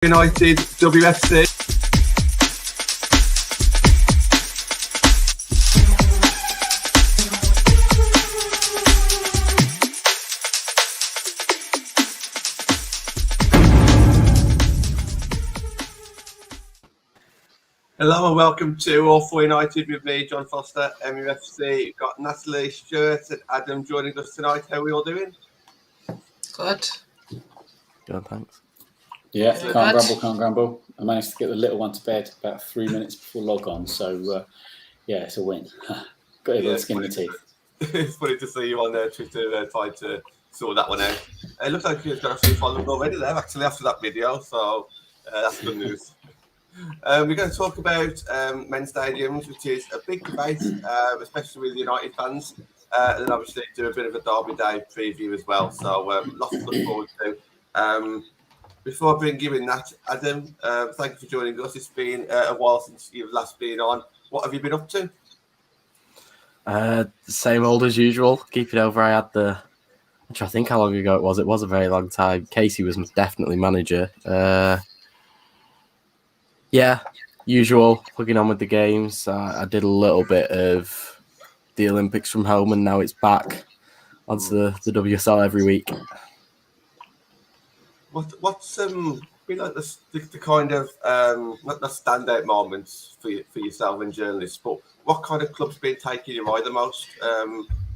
United, WFC. Hello and welcome to All For United with me, John Foster, MUFC. We've got Natalie, Stuart and Adam joining us tonight. How are we all doing? Good. Good, thanks. Yeah, can't grumble. I managed to get the little one to bed about 3 minutes before log on, so it's a win. Got a little skin in the teeth. It's funny to see you on Twitter trying to sort that one out. It looks like you've got a few followers already there, actually, after that video, so that's good news. We're going to talk about men's stadiums, which is a big debate, especially with United fans, and then obviously do a bit of a Derby Day preview as well, so lots to look forward to. Before I bring you in, Nat, Adam, thank you for joining us. It's been a while since you've last been on. What have you been up to? Same old as usual. Keep it over. I had I'm trying to think how long ago it was. It was a very long time. Casey was definitely manager. Usual. Plugging on with the games. I did a little bit of the Olympics from home, and now it's back onto the WSL every week. What's been like the kind of not the standout moments for yourself and journalists, but what kind of club's been taking your eye the most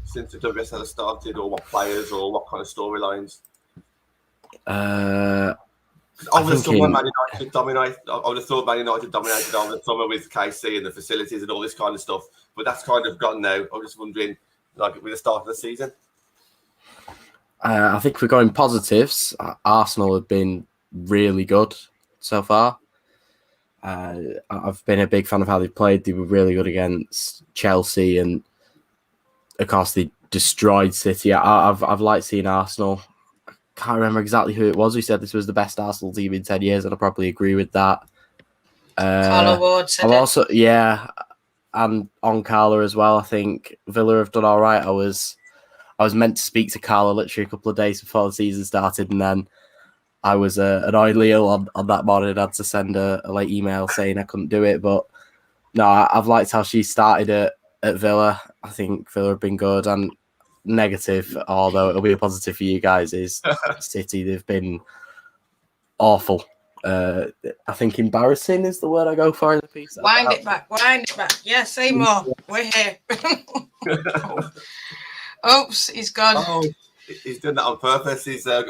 since the WSL has started, or what players, or what kind of storylines? I would have thought Man United dominated over the summer with KC and the facilities and all this kind of stuff, but that's kind of gone now. I'm just wondering, like with the start of the season. I think we're going positives. Arsenal have been really good so far. I've been a big fan of how they played. They were really good against Chelsea, and of course they destroyed City. I've liked seeing Arsenal. I can't remember exactly who it was who said this was the best Arsenal team in 10 years, and I probably agree with that. Carla Ward said it. Also, and on Carla as well. I think Villa have done all right. I was meant to speak to Carla literally a couple of days before the season started, and then I was annoyingly ill on that morning. I had to send a late email saying I couldn't do it. But no, I've liked how she started at Villa. I think Villa have been good. And negative, although it'll be a positive for you guys, is City. They've been awful. I think embarrassing is the word I go for in the piece. Wind it back. Yeah, say more. We're here. Oops, he's gone. Oh, he's doing that on purpose. He's got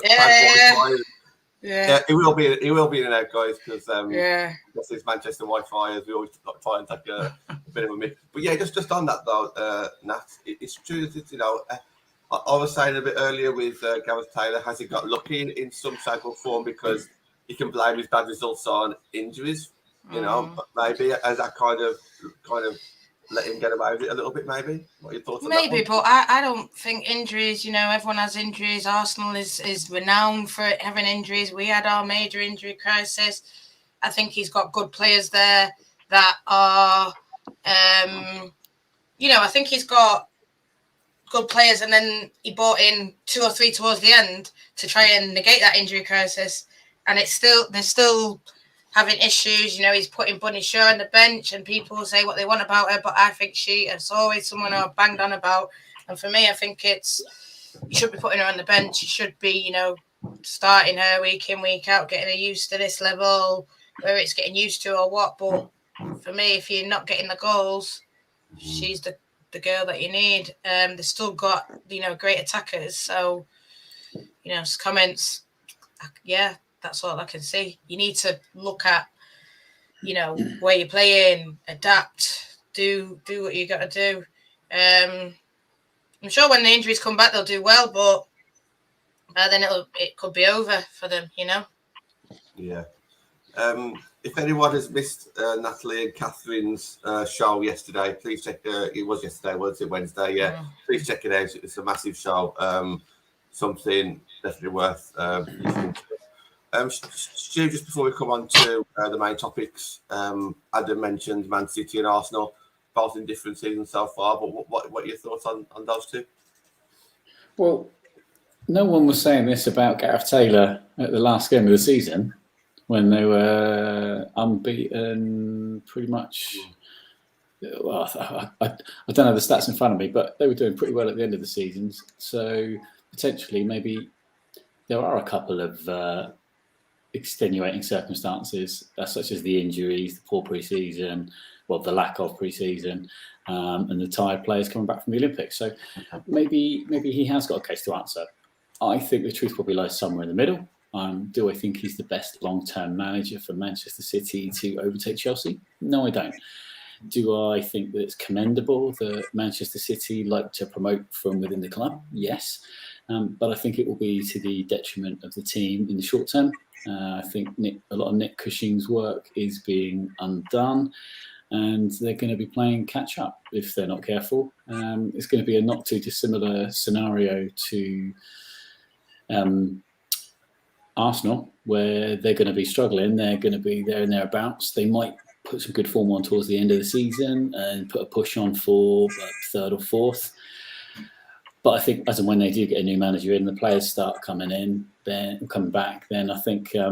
Yeah, he will be in and out, guys, because this is Manchester Wi-Fi, as we always try and take a bit of a mix. But yeah, just on that though, Nat, it's true that I was saying a bit earlier with Gareth Taylor, has he got lucky in some shape or form, because he can blame his bad results on injuries, but maybe as that kind of let him get away with it a little bit, maybe? What are your thoughts on that? Maybe, but I don't think injuries, everyone has injuries. Arsenal is renowned for having injuries. We had our major injury crisis. I think he's got good players there that are, I think he's got good players, and then he brought in 2 or 3 towards the end to try and negate that injury crisis. And they're still having issues. He's putting Bunny Shaw on the bench, and people say what they want about her, but I think she is always someone I've banged on about. And for me, I think you should be putting her on the bench. You should be, starting her week in, week out, getting her used to this level, whether it's getting used to or what. But for me, if you're not getting the goals, she's the girl that you need. They've still got, great attackers. So, comments, that's all I can see. You need to look at, where you're playing, adapt, do what you got to do. I'm sure when the injuries come back, they'll do well, but then it could be over for them, Yeah. If anyone has missed Natalie and Catherine's show yesterday, please check. It was yesterday, was it Wednesday? Yeah. Please check it out. It's a massive show. Something definitely worth listening to. Stu, just before we come on to the main topics, Adam mentioned Man City and Arsenal, both in different seasons so far, but what are your thoughts on those two? Well, no one was saying this about Gareth Taylor at the last game of the season. when they were unbeaten pretty much. Well, I don't have the stats in front of me, but they were doing pretty well at the end of the seasons. So potentially, maybe there are a couple of extenuating circumstances, such as the injuries, the poor pre-season, well, the lack of pre-season, and the tired players coming back from the Olympics. So maybe he has got a case to answer. I think the truth probably lies somewhere in the middle. Do I think he's the best long-term manager for Manchester City to overtake Chelsea? No, I don't. Do I think that it's commendable that Manchester City like to promote from within the club? Yes. But I think it will be to the detriment of the team in the short term. I think a lot of Nick Cushing's work is being undone, and they're going to be playing catch up if they're not careful. It's going to be a not too dissimilar scenario to Arsenal, where they're going to be struggling. They're going to be there and thereabouts. They might put some good form on towards the end of the season and put a push on for third or fourth. But I think as and when they do get a new manager in, the players start coming in, then come back, then I think, I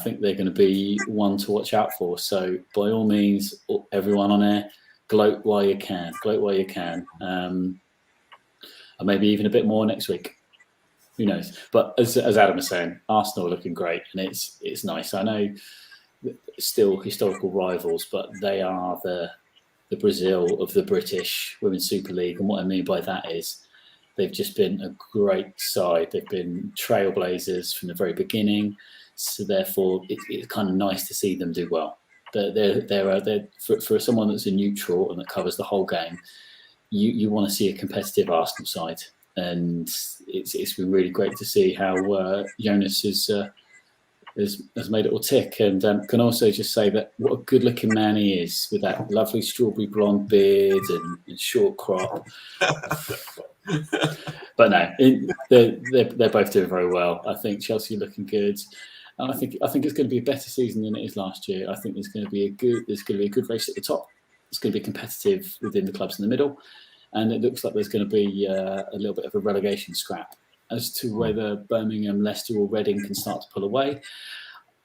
think they're going to be one to watch out for. So by all means, everyone on air, gloat while you can. Gloat while you can. And maybe even a bit more next week. Who knows? But as Adam was saying, Arsenal are looking great, and it's nice. I know still historical rivals, but they are the Brazil of the British Women's Super League. And what I mean by that is they've just been a great side. They've been trailblazers from the very beginning. So therefore, it's kind of nice to see them do well. They're for someone that's a neutral and that covers the whole game. You want to see a competitive Arsenal side, and it's been really great to see how Jonas has made it all tick. And can also just say that what a good-looking man he is with that lovely strawberry blonde beard and short crop. But no, they're both doing very well. I think Chelsea are looking good. And I think it's going to be a better season than it is last year. I think there's going to be a good race at the top. It's going to be competitive within the clubs in the middle, and it looks like there's going to be a little bit of a relegation scrap. As to whether Birmingham, Leicester or Reading can start to pull away,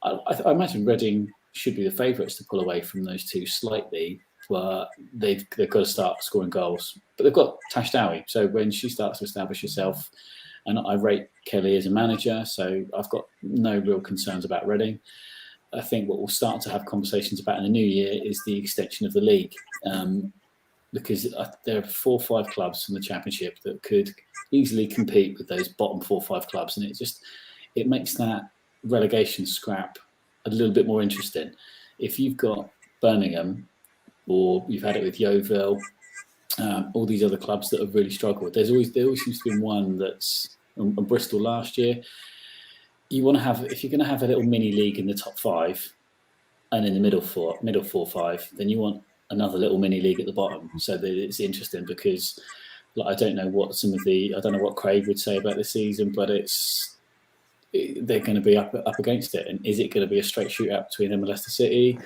I imagine Reading should be the favourites to pull away from those two slightly, but they've got to start scoring goals. But they've got Tash Dowie, so when she starts to establish herself, and I rate Kelly as a manager, so I've got no real concerns about Reading. I think what we'll start to have conversations about in the new year is the extension of the league, because there are 4 or 5 clubs from the Championship that could easily compete with those bottom 4 or 5 clubs, and it makes that relegation scrap a little bit more interesting. If you've got Birmingham, or you've had it with Yeovil, all these other clubs that have really struggled, there always seems to be one that's on Bristol last year. You want to have, if you're going to have a little mini league in the top 5 and in the middle 4 or 5, then you want another little mini league at the bottom, so that it's interesting. Because I don't know what Craig would say about this season, but they're going to be up against it. And is it going to be a straight shootout between them and Leicester City?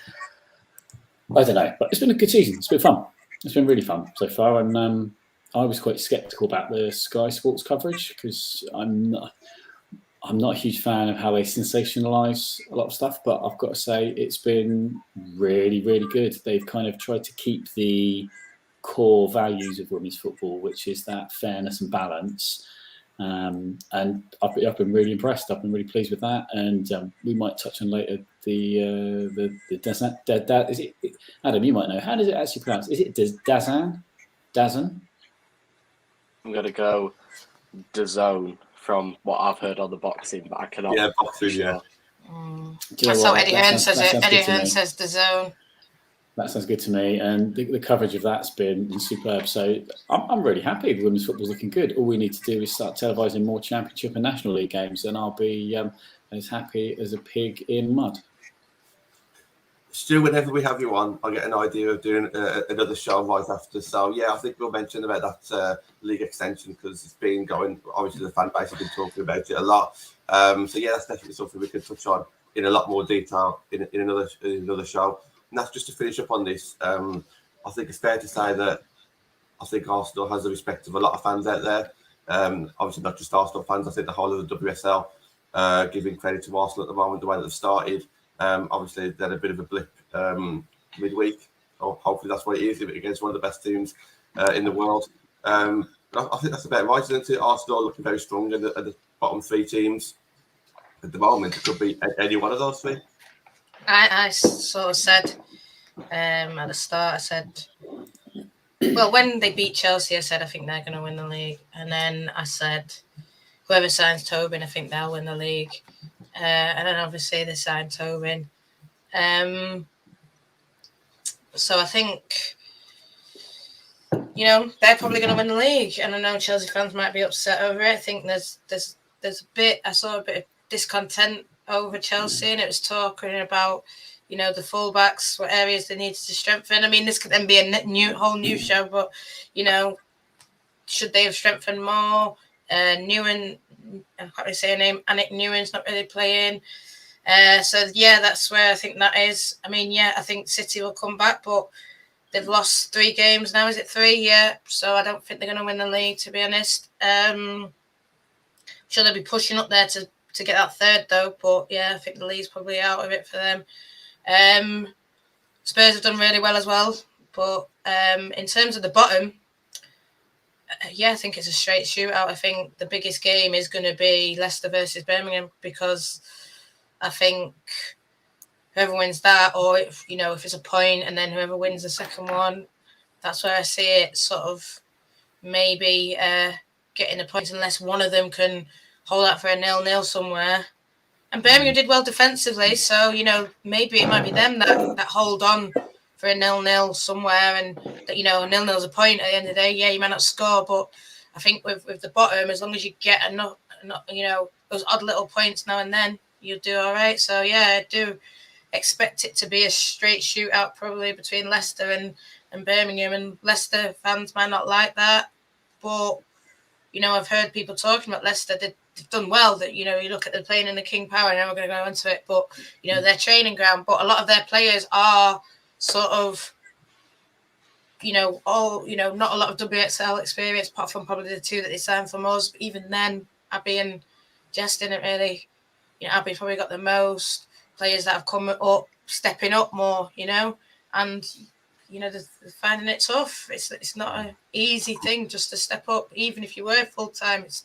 I don't know, but it's been a good season. It's been fun. It's been really fun so far, and I was quite sceptical about the Sky Sports coverage, because I'm not a huge fan of how they sensationalise a lot of stuff, but I've got to say it's been really, really good. They've kind of tried to keep the core values of women's football, which is that fairness and balance. And I've been really impressed. I've been really pleased with that. And we might touch on later the is it, Adam, you might know. How does it actually pronounce? Is it Dazan? Dazan? I'm going to go DAZN from what I've heard on the boxing, but I cannot. Yeah, boxing, yeah. That's how Eddie Hearn says it. Eddie Hearn says DAZN. That sounds good to me, and the coverage of that's been superb. So I'm really happy. The women's football's looking good. All we need to do is start televising more Championship and National League games, and I'll be as happy as a pig in mud. Stu, whenever we have you on, I get an idea of doing another show right after. So, yeah, I think we'll mention about that league extension, because it's been going. Obviously, the fan base have been talking about it a lot. So, yeah, that's definitely something we can touch on in a lot more detail in another show. And that's just to finish up on this. I think it's fair to say that I think Arsenal has the respect of a lot of fans out there. Obviously, not just Arsenal fans. I think the whole of the WSL. giving credit to Arsenal at the moment, the way that they've started. Obviously, they had a bit of a blip midweek. Hopefully, that's what it is against one of the best teams in the world. I think that's about right, isn't it? Arsenal looking very strong at the bottom 3 teams at the moment. It could be any one of those 3. I sort of said at the start, I said, well, when they beat Chelsea, I said I think they're going to win the league. And then I said, whoever signs Tobin, I think they'll win the league. And then obviously they signed Tobin. So I think, they're probably going to win the league. And I know Chelsea fans might be upset over it. I think there's I saw a bit of discontent over Chelsea, and it was talking about, the fullbacks, what areas they needed to strengthen. I mean, this could then be a whole new show, but, should they have strengthened more? Newen, I can't really say her name, Anik Newen's not really playing. So, yeah, that's where I think that is. I mean, yeah, I think City will come back, but they've lost 3 games now. Is it 3? Yeah. So I don't think they're going to win the league, to be honest. Sure, they'll be pushing up there to get that 3rd, though. But, yeah, I think the league's probably out of it for them. Spurs have done really well as well. But in terms of the bottom, I think it's a straight shootout. I think the biggest game is going to be Leicester versus Birmingham, because I think whoever wins that, or if it's a point and then whoever wins the second one, that's where I see it sort of maybe getting the points, unless one of them can hold out for a 0-0 somewhere. And Birmingham did well defensively, so maybe it might be them that hold on for a 0-0 somewhere, and that 0-0 is a point at the end of the day. Yeah, you might not score, but I think with the bottom, as long as you get enough, those odd little points now and then, you'll do all right. So yeah, I do expect it to be a straight shootout, probably between Leicester and Birmingham. And Leicester fans might not like that, but I've heard people talking about Leicester. They've done well. That you look at the playing in the King Power, and we're going to go into it, but their training ground. But a lot of their players are sort of, not a lot of WXL experience, apart from probably the 2 that they signed from us. But even then, Abby and Jess didn't really. Abby probably got the most players that have come up, stepping up more, and they're finding it tough. It's not an easy thing just to step up, even if you were full time. It's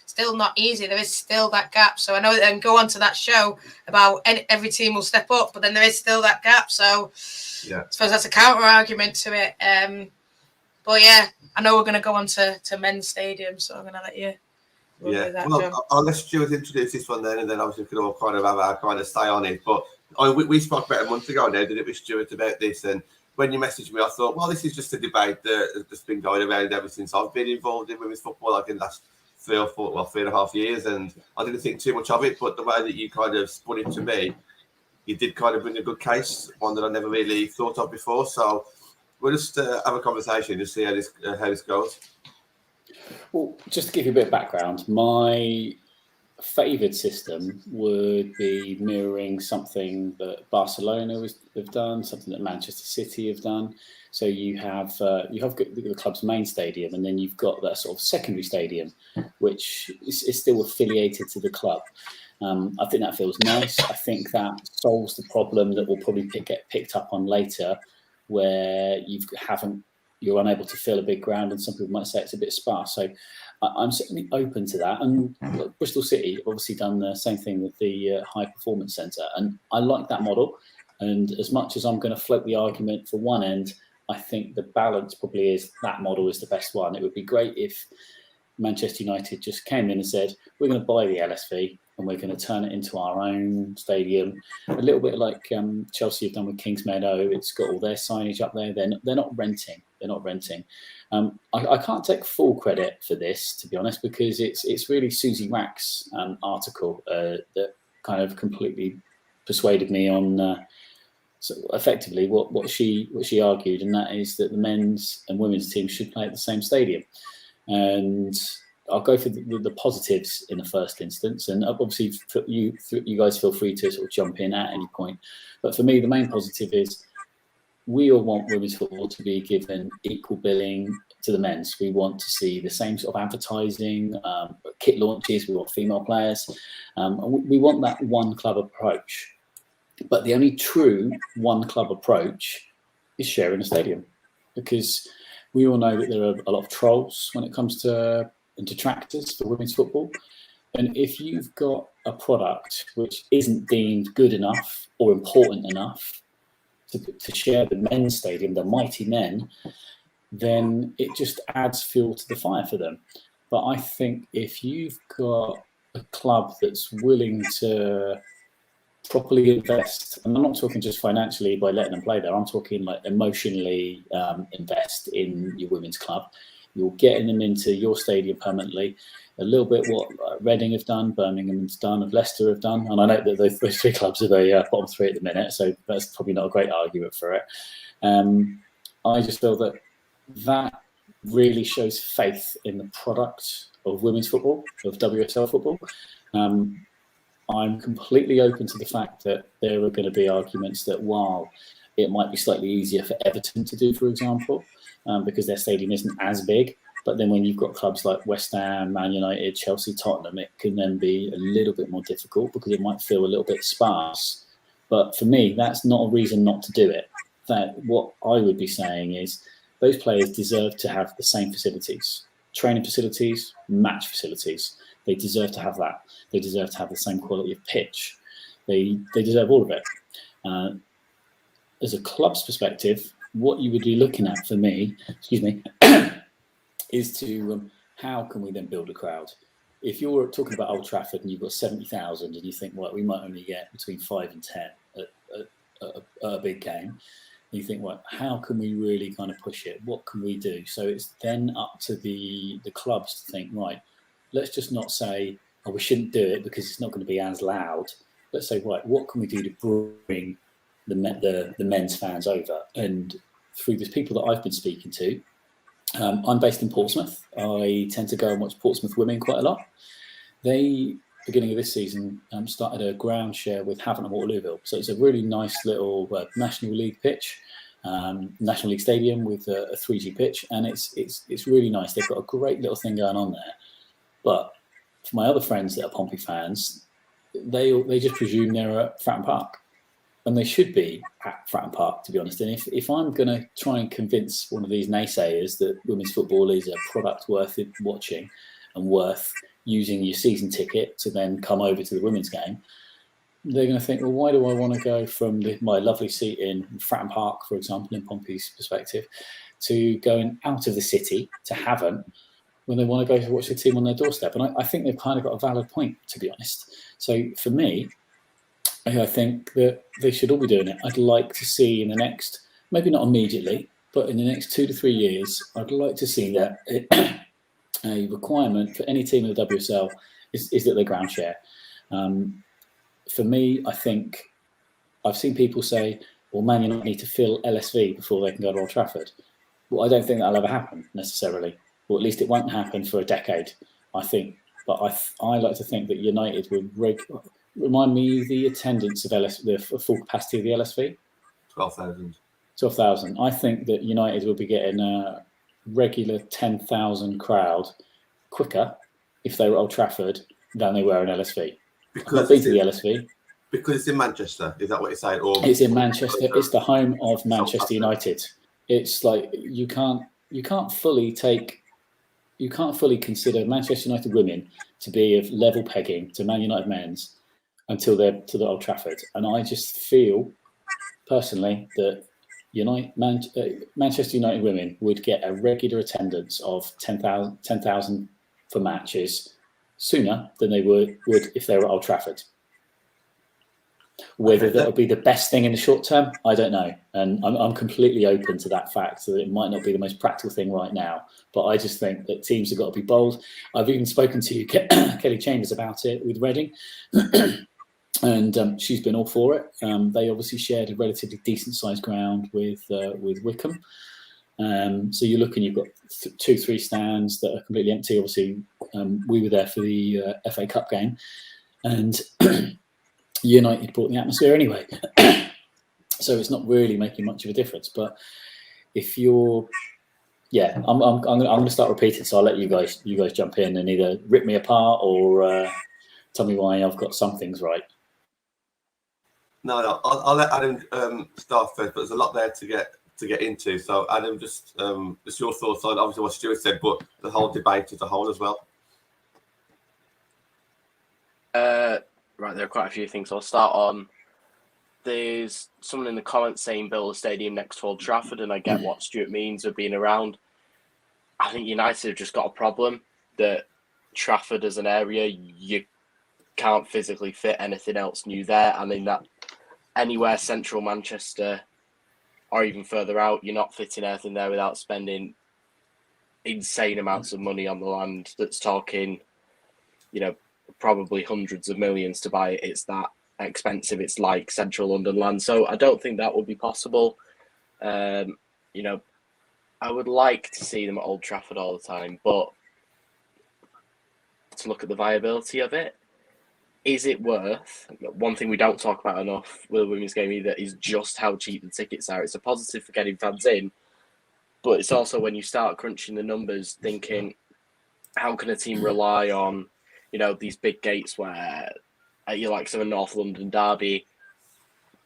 still not easy. There is still that gap. So I know that go on to that show about every team will step up, but then there is still that gap. So yeah, I suppose that's a counter argument to it. But yeah, I know we're going to go on to men's stadium, so I'm going to let you. Yeah, well, I'll let Stuart introduce this one then, and then obviously we can all kind of have our kind of say on it. But we spoke about a month ago now, didn't it, with Stuart about this? And when you messaged me, I thought, well, this is just a debate that's been going around ever since I've been involved in women's football, like in the last 3.5 years, and I didn't think too much of it. But the way that you kind of spun it to me, you did kind of bring a good case, one that I never really thought of before. So we'll just have a conversation to see how this goes. Well, just to give you a bit of background, my favoured system would be mirroring something that Barcelona have done, something that Manchester City have done. So you have the club's main stadium, and then you've got that sort of secondary stadium, which is still affiliated to the club. I think that feels nice. I think that solves the problem that will probably get picked up on later, where you're unable to fill a big ground, and some people might say it's a bit sparse. So I'm certainly open to that. And Bristol City obviously done the same thing with the High Performance Centre, and I like that model. And as much as I'm going to float the argument for one end, I think the balance probably is that model is the best one. It would be great if Manchester United just came in and said, we're going to buy the LSV and we're going to turn it into our own stadium, a little bit like Chelsea have done with Kingsmeadow. It's got all their signage up there. They're not renting. I can't take full credit for this, to be honest, because it's really Susie Rack's article that kind of completely persuaded me on so effectively what she argued, and that is that the men's and women's teams should play at the same stadium. And I'll go for the positives in the first instance, and obviously you guys feel free to sort of jump in at any point. But for me, the main positive is we all want women's football to be given equal billing to the men's. We want to see the same sort of advertising, kit launches. We want female players. And we want that one club approach. But the only true one club approach is sharing a stadium, because we all know that there are a lot of trolls when it comes to detractors for women's football. And if you've got a product which isn't deemed good enough or important enough to share the men's stadium, the mighty men, then it just adds fuel to the fire for them. But I think if you've got a club that's willing to properly invest, and I'm not talking just financially by letting them play there, I'm talking like emotionally invest in your women's club. You're getting them into your stadium permanently. A little bit what Reading have done, Birmingham's done, Leicester have done. And I know that those three clubs are the bottom three at the minute, so that's probably not a great argument for it. I just feel that really shows faith in the product of women's football, of WSL football. I'm completely open to the fact that there are going to be arguments that while it might be slightly easier for Everton to do, for example, because their stadium isn't as big, but then when you've got clubs like West Ham, Man United, Chelsea, Tottenham, it can then be a little bit more difficult because it might feel a little bit sparse. But for me, that's not a reason not to do it. That what I would be saying is those players deserve to have the same facilities, training facilities, match facilities. They deserve to have that. They deserve to have the same quality of pitch. They deserve all of it. As a club's perspective, what you would be looking at for me, is to how can we then build a crowd? If you're talking about Old Trafford and you've got 70,000 and you think, well, we might only get between 5 and 10 at a big game, you think, well, how can we really kind of push it? What can we do? So it's then up to the clubs to think, right, let's just not say, oh, we shouldn't do it because it's not going to be as loud. Let's say, right, what can we do to bring the men's fans over? And through the people that I've been speaking to, I'm based in Portsmouth. I tend to go and watch Portsmouth women quite a lot. They, beginning of this season, started a ground share with Havant and Waterlooville. So it's a really nice little National League pitch, National League stadium with a 3G pitch, and it's really nice. They've got a great little thing going on there. But for my other friends that are Pompey fans, they just presume they're at Fratton Park. And they should be at Fratton Park, to be honest. And if I'm going to try and convince one of these naysayers that women's football is a product worth watching and worth using your season ticket to then come over to the women's game, they're going to think, well, why do I want to go from my lovely seat in Fratton Park, for example, in Pompey's perspective, to going out of the city to Havant when they want to go to watch the team on their doorstep? And I think they've kind of got a valid point, to be honest. So for me, I think that they should all be doing it. I'd like to see in the next, maybe not immediately, but in the next 2 to 3 years, I'd like to see that a requirement for any team in the WSL is that they ground share. For me, I think I've seen people say, well, Man United need to fill LSV before they can go to Old Trafford. Well, I don't think that'll ever happen necessarily, or at least it won't happen for a decade, I think. But I like to think that United would remind me the attendance of the full capacity of the LSV. 12,000. 12,000. I think that United will be getting a regular 10,000 crowd quicker if they were Old Trafford than they were in LSV. Because it's the LSV. Because it's in Manchester. Is that what you're saying? Or it's in Manchester. It's the home of Manchester United. It's like you can't fully consider Manchester United women to be of level pegging to Man United men's until they're to the Old Trafford. And I just feel personally that Manchester United women would get a regular attendance of 10,000 for matches sooner than they would if they were at Old Trafford. Whether that would be the best thing in the short term, I don't know. And I'm completely open to that fact that it might not be the most practical thing right now. But I just think that teams have got to be bold. I've even spoken to Kelly Chambers about it with Reading. And she's been all for it. They obviously shared a relatively decent sized ground with Wickham. So you're looking, you've got 2-3 stands that are completely empty. Obviously, we were there for the FA Cup game, and United brought the atmosphere anyway. So it's not really making much of a difference. But if you're, I'm going to start repeating. So I'll let you guys jump in and either rip me apart or tell me why I've got some things right. No, I'll let Adam start first, but there's a lot there to get into. So Adam, just your thoughts on obviously what Stuart said, but the whole debate as a whole as well. Right, there are quite a few things. I'll start on. There's someone in the comments saying build a stadium next to Old Trafford, and I get what Stuart means with being around. I think United have just got a problem that Trafford as an area, you can't physically fit anything else new there. I mean, that anywhere central Manchester or even further out, you're not fitting anything there without spending insane amounts of money on the land that's talking, probably hundreds of millions to buy it. It's that expensive. It's like central London land. So I don't think that would be possible. I would like to see them at Old Trafford all the time, but to look at the viability of it, is it worth? One thing we don't talk about enough with the women's game either is just how cheap the tickets are. It's a positive for getting fans in, but it's also when you start crunching the numbers, thinking, how can a team rely on, these big gates where you like some North London derby?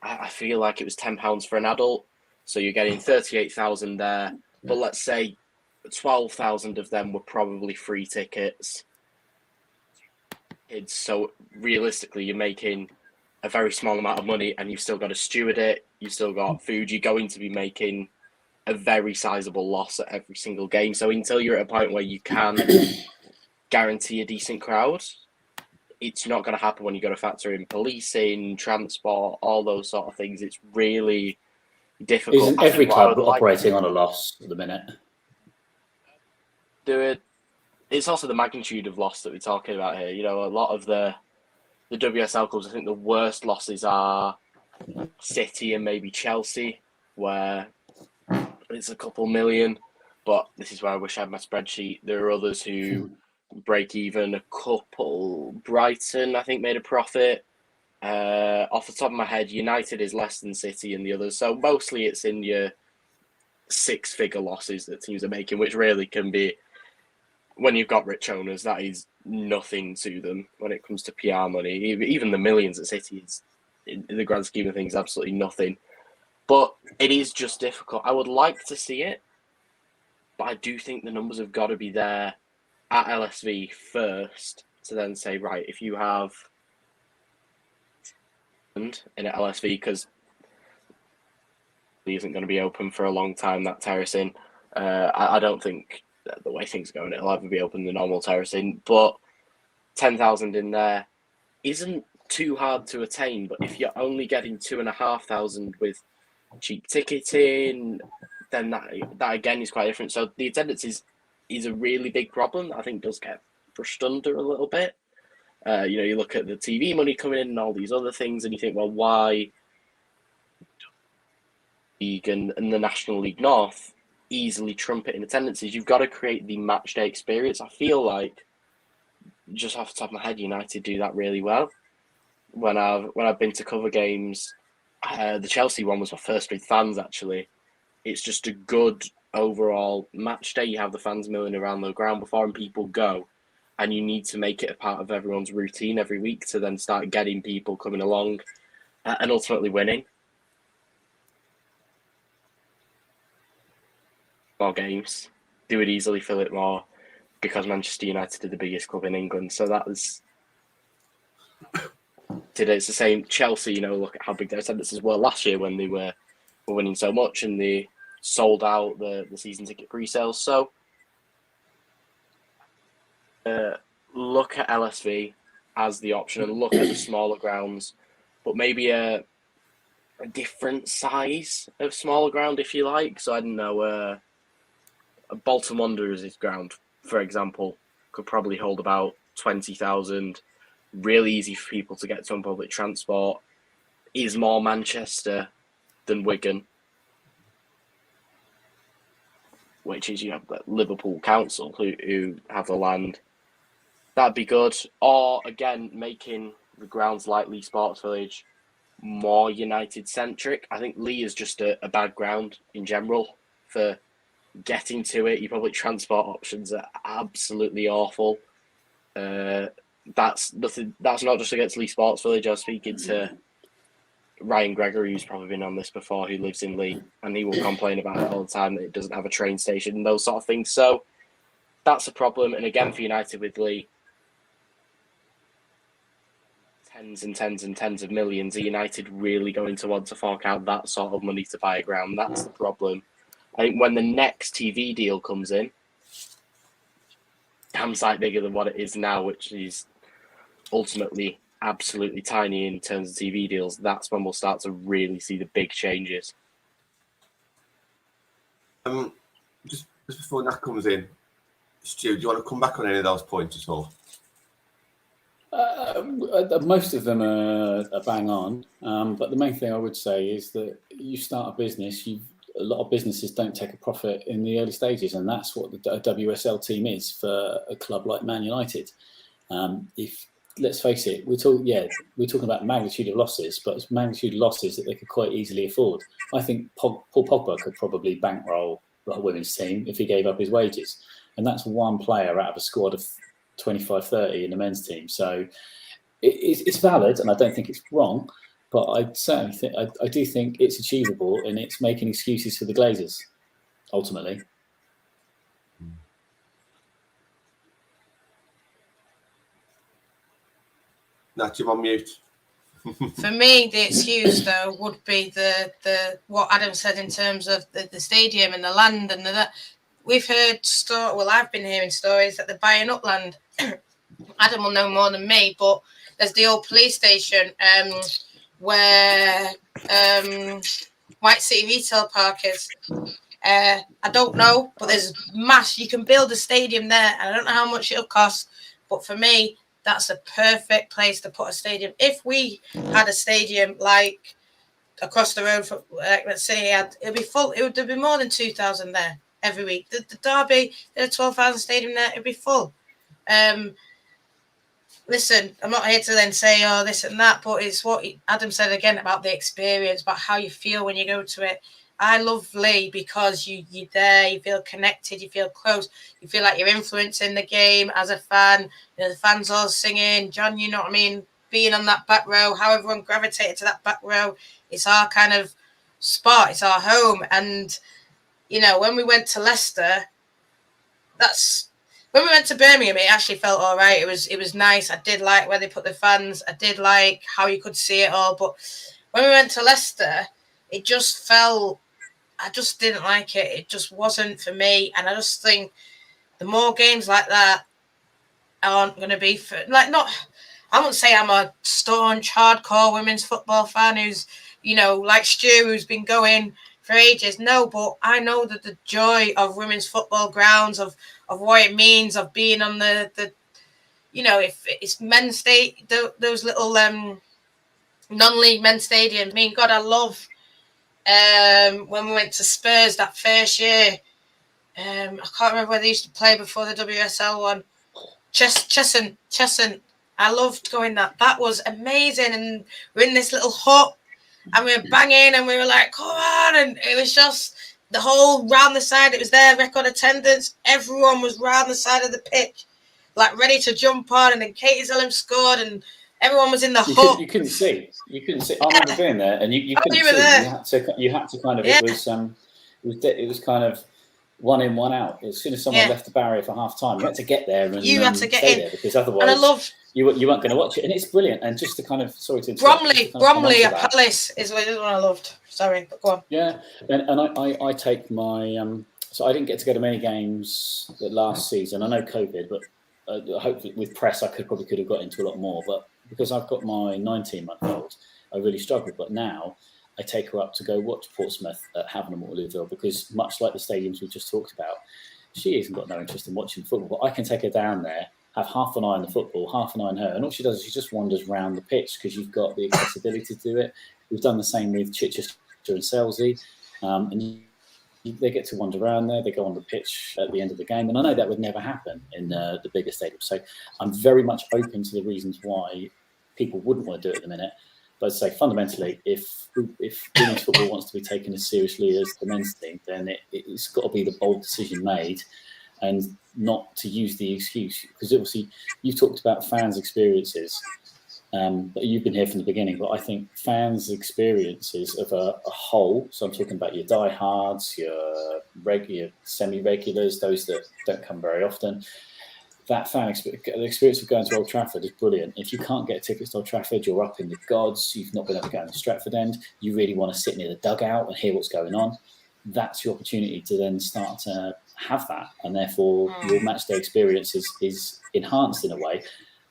I feel like it was £10 for an adult, so you're getting 38,000 there. But let's say 12,000 of them were probably free tickets. So realistically, you're making a very small amount of money, and you've still got to steward it. You've still got food. You're going to be making a very sizable loss at every single game. So until you're at a point where you can guarantee a decent crowd, it's not going to happen when you got to factor in policing, transport, all those sort of things. It's really difficult. Isn't every club operating on a loss at the minute? It's also the magnitude of loss that we're talking about here. A lot of the WSL clubs, I think the worst losses are City and maybe Chelsea, where it's a couple million. But this is where I wish I had my spreadsheet. There are others who break even. A couple. Brighton, I think, made a profit. Off the top of my head, United is less than City and the others. So mostly it's in your 6-figure losses that teams are making, which really can be, when you've got rich owners, that is nothing to them when it comes to PR money. Even the millions at City is, in the grand scheme of things, absolutely nothing. But it is just difficult. I would like to see it, but I do think the numbers have got to be there at LSV first to then say, right, if you have in at LSV, because it isn't going to be open for a long time, that terracing. I don't think the way things are going, it'll ever be open, the normal terracing, but 10,000 in there isn't too hard to attain. But if you're only getting 2,500 with cheap ticketing, then that again is quite different. So the attendance is a really big problem. I think does get brushed under a little bit. You look at the TV money coming in and all these other things, and you think, well, why League and the National League North easily trump it in attendances? You've got to create the match day experience. I feel like, just off the top of my head, United do that really well. When I've been to cover games, the Chelsea one was my first with fans, actually. It's just a good overall match day. You have the fans milling around the ground before and people go, and you need to make it a part of everyone's routine every week to then start getting people coming along and ultimately winning. More games. They would easily fill it more because Manchester United are the biggest club in England. So that was... It's the same. Chelsea, look at how big their attendances were last year when they were winning so much and they sold out the season ticket pre-sales. So look at LSV as the option and look at the smaller grounds, but maybe a different size of smaller ground, if you like. So I don't know, Bolton Wanderers' ground, for example, could probably hold about 20,000. Really easy for people to get to on public transport. Is more Manchester than Wigan, which is Liverpool Council who have the land. That'd be good. Or again, making the grounds like Leigh Sports Village more United-centric. I think Lee is just a bad ground in general for getting to it. Your public transport options are absolutely awful. That's nothing. That's not just against Lee Sports Village. I was speaking to Ryan Gregory, who's probably been on this before, who lives in Lee, and he will complain about it all the time that it doesn't have a train station and those sort of things. So that's a problem. And again, for United with Lee, tens and tens and tens of millions, are United really going to want to fork out that sort of money to buy a ground? That's the problem. I think when the next TV deal comes in, damn sight bigger than what it is now, which is ultimately absolutely tiny in terms of TV deals, that's when we'll start to really see the big changes. Just before Nat comes in, Stu, do you want to come back on any of those points at all? Most of them are bang on, but the main thing I would say is that you start a business, a lot of businesses don't take a profit in the early stages, and that's what the WSL team is for a club like Man United. If let's face it, we're talking about magnitude of losses, but it's magnitude of losses that they could quite easily afford. I think Paul Pogba could probably bankroll a women's team if he gave up his wages, and that's one player out of a squad of 25-30 in the men's team. So it's valid, and I don't think it's wrong, but I certainly think I do think it's achievable, and it's making excuses for the Glazers ultimately. Nat, you're on mute. For me, the excuse though would be the what Adam said in terms of the stadium and the land and that. We've heard I've been hearing stories that they're buying up land. Adam will know more than me, but there's the old police station where White City Retail Park is. I don't know, but there's you can build a stadium there. I don't know how much it'll cost, but for me, that's a perfect place to put a stadium. If we had a stadium like across the road from, let's say, it'd be full. There'd be more than 2,000 there every week. The Derby, there's a 12,000 stadium there. It'd be full. Listen, I'm not here to then say, oh, this and that, but it's what Adam said again about the experience, about how you feel when you go to it. I love Lee because you're there, you feel connected, you feel close, you feel like you're influencing the game as a fan. You know, the fans all singing, John, you know what I mean? Being on that back row, how everyone gravitated to that back row. It's our kind of spot, it's our home. And, you know, when we went to Leicester, when we went to Birmingham, it actually felt all right. It was nice. I did like where they put the fans. I did like how you could see it all. But when we went to Leicester, it just felt, I just didn't like it. It just wasn't for me. And I just think the more games like that aren't going to be for, like, not, I wouldn't say I'm a staunch, hardcore women's football fan who's, you know, like Stu, who's been going for ages. No, but I know that the joy of women's football grounds, of what it means, of being on the you know, if it's men's state, those little non-league men's stadiums. I mean, God, I love when we went to Spurs that first year. I can't remember where they used to play before the WSL one. Cheshunt. I loved going that. That was amazing. And we're in this little hut and we were banging and we were like, come on. And it was just the whole round the side. It was their record attendance. Everyone was round the side of the pitch, like ready to jump on. And then Katie Zellum scored and everyone was in the hut. You couldn't see. I remember being there and you couldn't see. You had to kind of, yeah. It was kind of one in, one out. As soon as someone left the barrier for half time, you had to get there and you had to get in there, because otherwise you weren't going to watch it. And it's brilliant. And just to kind of, sorry to interrupt, Bromley at Palace is what I loved. Sorry, but go on. Yeah, and I take my so I didn't get to go to many games last season. I know COVID, but hopefully with press I could have got into a lot more. But because I've got my 19-month-old, I really struggled. But now I take her up to go watch Portsmouth at Havenham or Louisville, because much like the stadiums we just talked about, she hasn't got no interest in watching football. But I can take her down there, have half an eye on the football, half an eye on her, and all she does is she just wanders around the pitch, because you've got the accessibility to do it. We've done the same with Chichester and Selsey, and they get to wander around there. They go on the pitch at the end of the game, and I know that would never happen in the bigger stadium. So I'm very much open to the reasons why people wouldn't want to do it at the minute. But I'd say fundamentally, if women's football wants to be taken as seriously as the men's team, then it's got to be the bold decision made, and not to use the excuse, because obviously you've talked about fans' experiences. But you've been here from the beginning, but I think fans' experiences of a whole, so I'm talking about your diehards, your regular, semi-regulars, those that don't come very often, that fan experience, the experience of going to Old Trafford is brilliant. If you can't get tickets to Old Trafford, you're up in the gods, you've not been able to go in the Stratford end, you really want to sit near the dugout and hear what's going on, that's your opportunity to then start to have that, and therefore your matchday experience is enhanced in a way.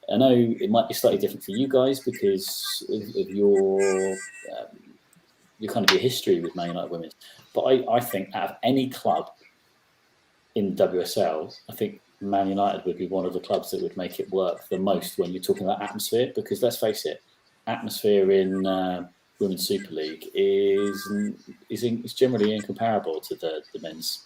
I know it might be slightly different for you guys because of your kind of your history with Man United Women, but I think out of any club in WSL, I think Man United would be one of the clubs that would make it work the most when you're talking about atmosphere, because let's face it, atmosphere in Women's Super League is generally incomparable to the men's.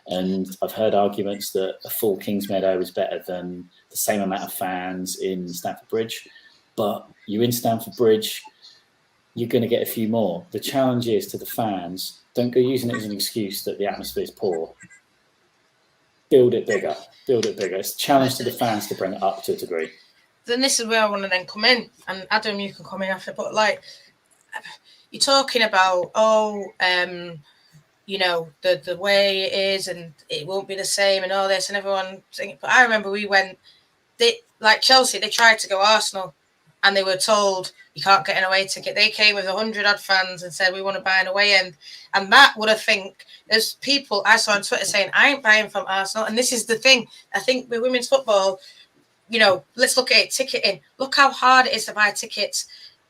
And I've heard arguments that a full Kingsmeadow is better than the same amount of fans in Stamford Bridge. But you're in Stamford Bridge, you're going to get a few more. The challenge is to the fans, don't go using it as an excuse that the atmosphere is poor. Build it bigger. Build it bigger. It's a challenge to the fans to bring it up to a degree. Then this is where I want to then come in. And Adam, you can come in after. But like, you're talking about, you know, the way it is and it won't be the same and all this and everyone saying, but I remember we went, like Chelsea, they tried to go Arsenal and they were told you can't get an away ticket. They came with 100 odd fans and said we want to buy an away end. And that would have think there's people I saw on Twitter saying I ain't buying from Arsenal. And this is the thing. I think with women's football, you know, let's look at it, ticketing. Look how hard it is to buy tickets.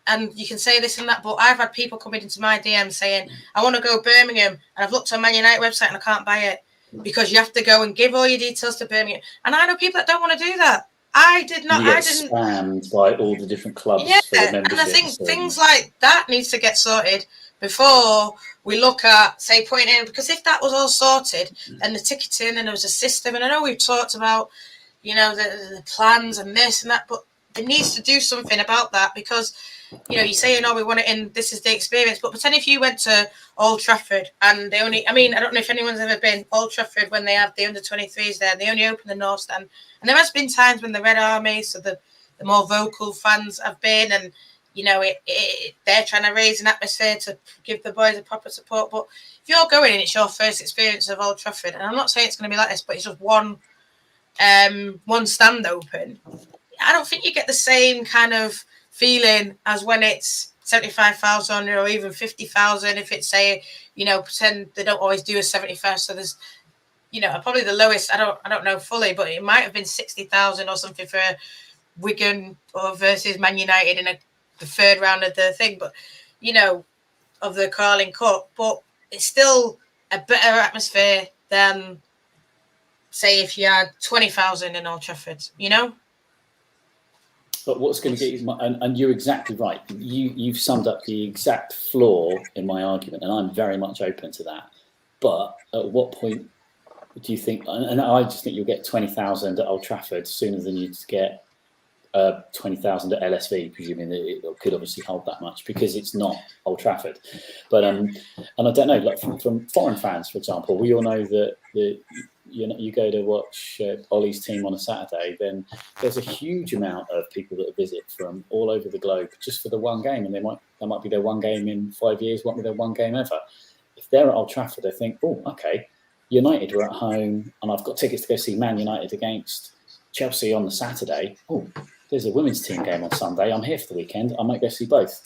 And you can say this and that, but I've had people coming into my DM saying, I want to go Birmingham, and I've looked on Man United website and I can't buy it because you have to go and give all your details to Birmingham. And I know people that don't want to do that. I didn't spammed by all the different clubs for the membership. And I think things like that needs to get sorted before we look at, say, putting in, because if that was all sorted and the ticketing and there was a system, and I know we've talked about, you know, the plans and this and that, but it needs to do something about that because, you know, you're saying, we want it in, this is the experience. But pretend if you went to Old Trafford and they only, I mean, I don't know if anyone's ever been Old Trafford when they have the under-23s there, they only open the North Stand. And there has been times when the Red Army, so the more vocal fans have been, and, you know, they're trying to raise an atmosphere to give the boys a proper support. But if you're going and it's your first experience of Old Trafford, and I'm not saying it's going to be like this, but it's just one stand open, I don't think you get the same kind of feeling as when it's 75,000 or even 50,000. If it's, say, you know, pretend they don't always do a 75, so there's, you know, probably the lowest, I don't know fully, but it might have been 60,000 or something for Wigan or versus Man United in the third round of the thing, but, you know, of the Carling Cup. But it's still a better atmosphere than, say, if you had 20,000 in Old Trafford, you know? But what's going to get you, and you're exactly right. You've summed up the exact flaw in my argument, and I'm very much open to that. But at what point do you think? And I just think you'll get 20,000 at Old Trafford sooner than you'd get 20,000 at LSV, presuming that it could obviously hold that much because it's not Old Trafford. But and I don't know, like from foreign fans, for example, we all know that you go to watch Ollie's team on a Saturday, then there's a huge amount of people that visit from all over the globe just for the one game, and that might be their one game in 5 years, won't be their one game ever. If they're at Old Trafford, they think, oh, okay, United are at home, and I've got tickets to go see Man United against Chelsea on the Saturday. Oh, there's a women's team game on Sunday. I'm here for the weekend. I might go see both.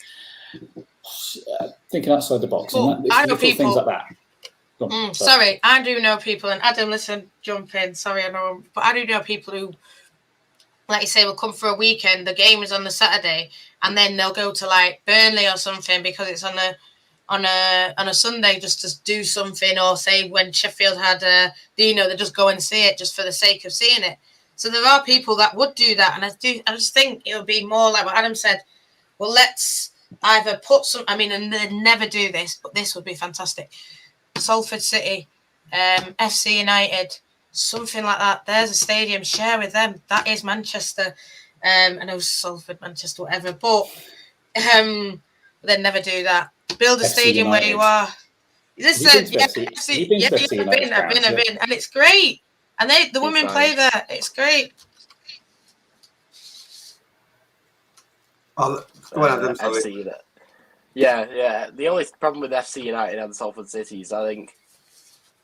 Thinking outside the box, and I know people, things like that. Sorry, I do know people, and Adam, listen, jump in. Sorry, I know, but I do know people who, like you say, will come for a weekend. The game is on the Saturday, and then they'll go to like Burnley or something because it's on a Sunday just to do something. Or say when Sheffield had Dino, they just go and see it just for the sake of seeing it. So there are people that would do that, and I just think it would be more like what Adam said. Well, let's either put some. I mean, and they never do this, but this would be fantastic. Salford City, FC United, something like that. There's a stadium, share with them. That is Manchester. I know Salford, Manchester, whatever. But They'd never do that. Build a FC stadium where you United. are. Listen, Have you been to FC? Have you been to FC United's I've grounds? been, and it's great. And the women fine. play there. It's great. Oh, go on, Adam, sorry. FC United. Yeah. The only problem with FC United and Salford City is I think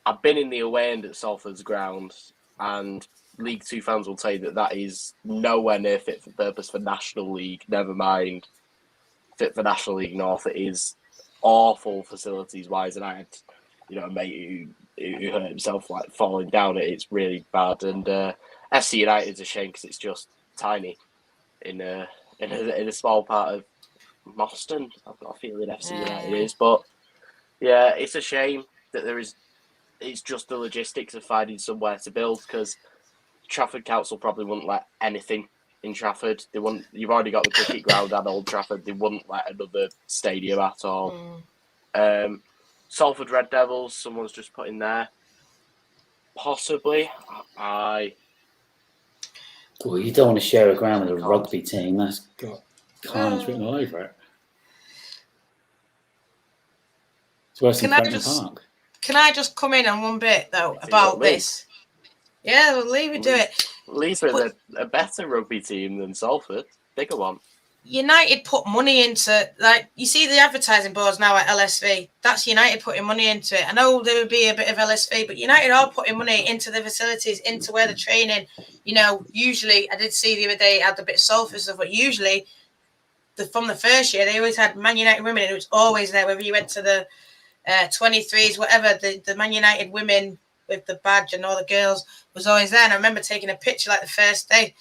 I've been in the away end at Salford's ground, and League Two fans will tell you that is nowhere near fit for purpose for National League. Never mind fit for National League North. It is awful facilities wise, and I had a mate who hurt himself like falling down it. It's really bad, and FC United is a shame because it's just tiny in a small part of Moston. I've got a feeling FC United is, but yeah, it's a shame that it's just the logistics of finding somewhere to build, because Trafford Council probably wouldn't let anything in Trafford. They wouldn't. You've already got the cricket ground at Old Trafford. They wouldn't let another stadium at all. Salford Red Devils, someone's just put in there. Possibly. Well, you don't want to share a ground with a rugby team. That's got carnage written all over it. It's worse than Prenton Park. Can I just come in on one bit, though, about this? Yeah, we'll leave it to it. Leeds are a better rugby team than Salford. Bigger one. United put money into, like, you see the advertising boards now at LSV. That's United putting money into it. I know there would be a bit of LSV, but United are putting money into the facilities, into where they're training. Usually, I did see the other day, had a bit of Salford stuff, but usually, from the first year, they always had Man United women, and it was always there, whether you went to the 23s, whatever, the Man United women with the badge and all the girls was always there. And I remember taking a picture like the first day.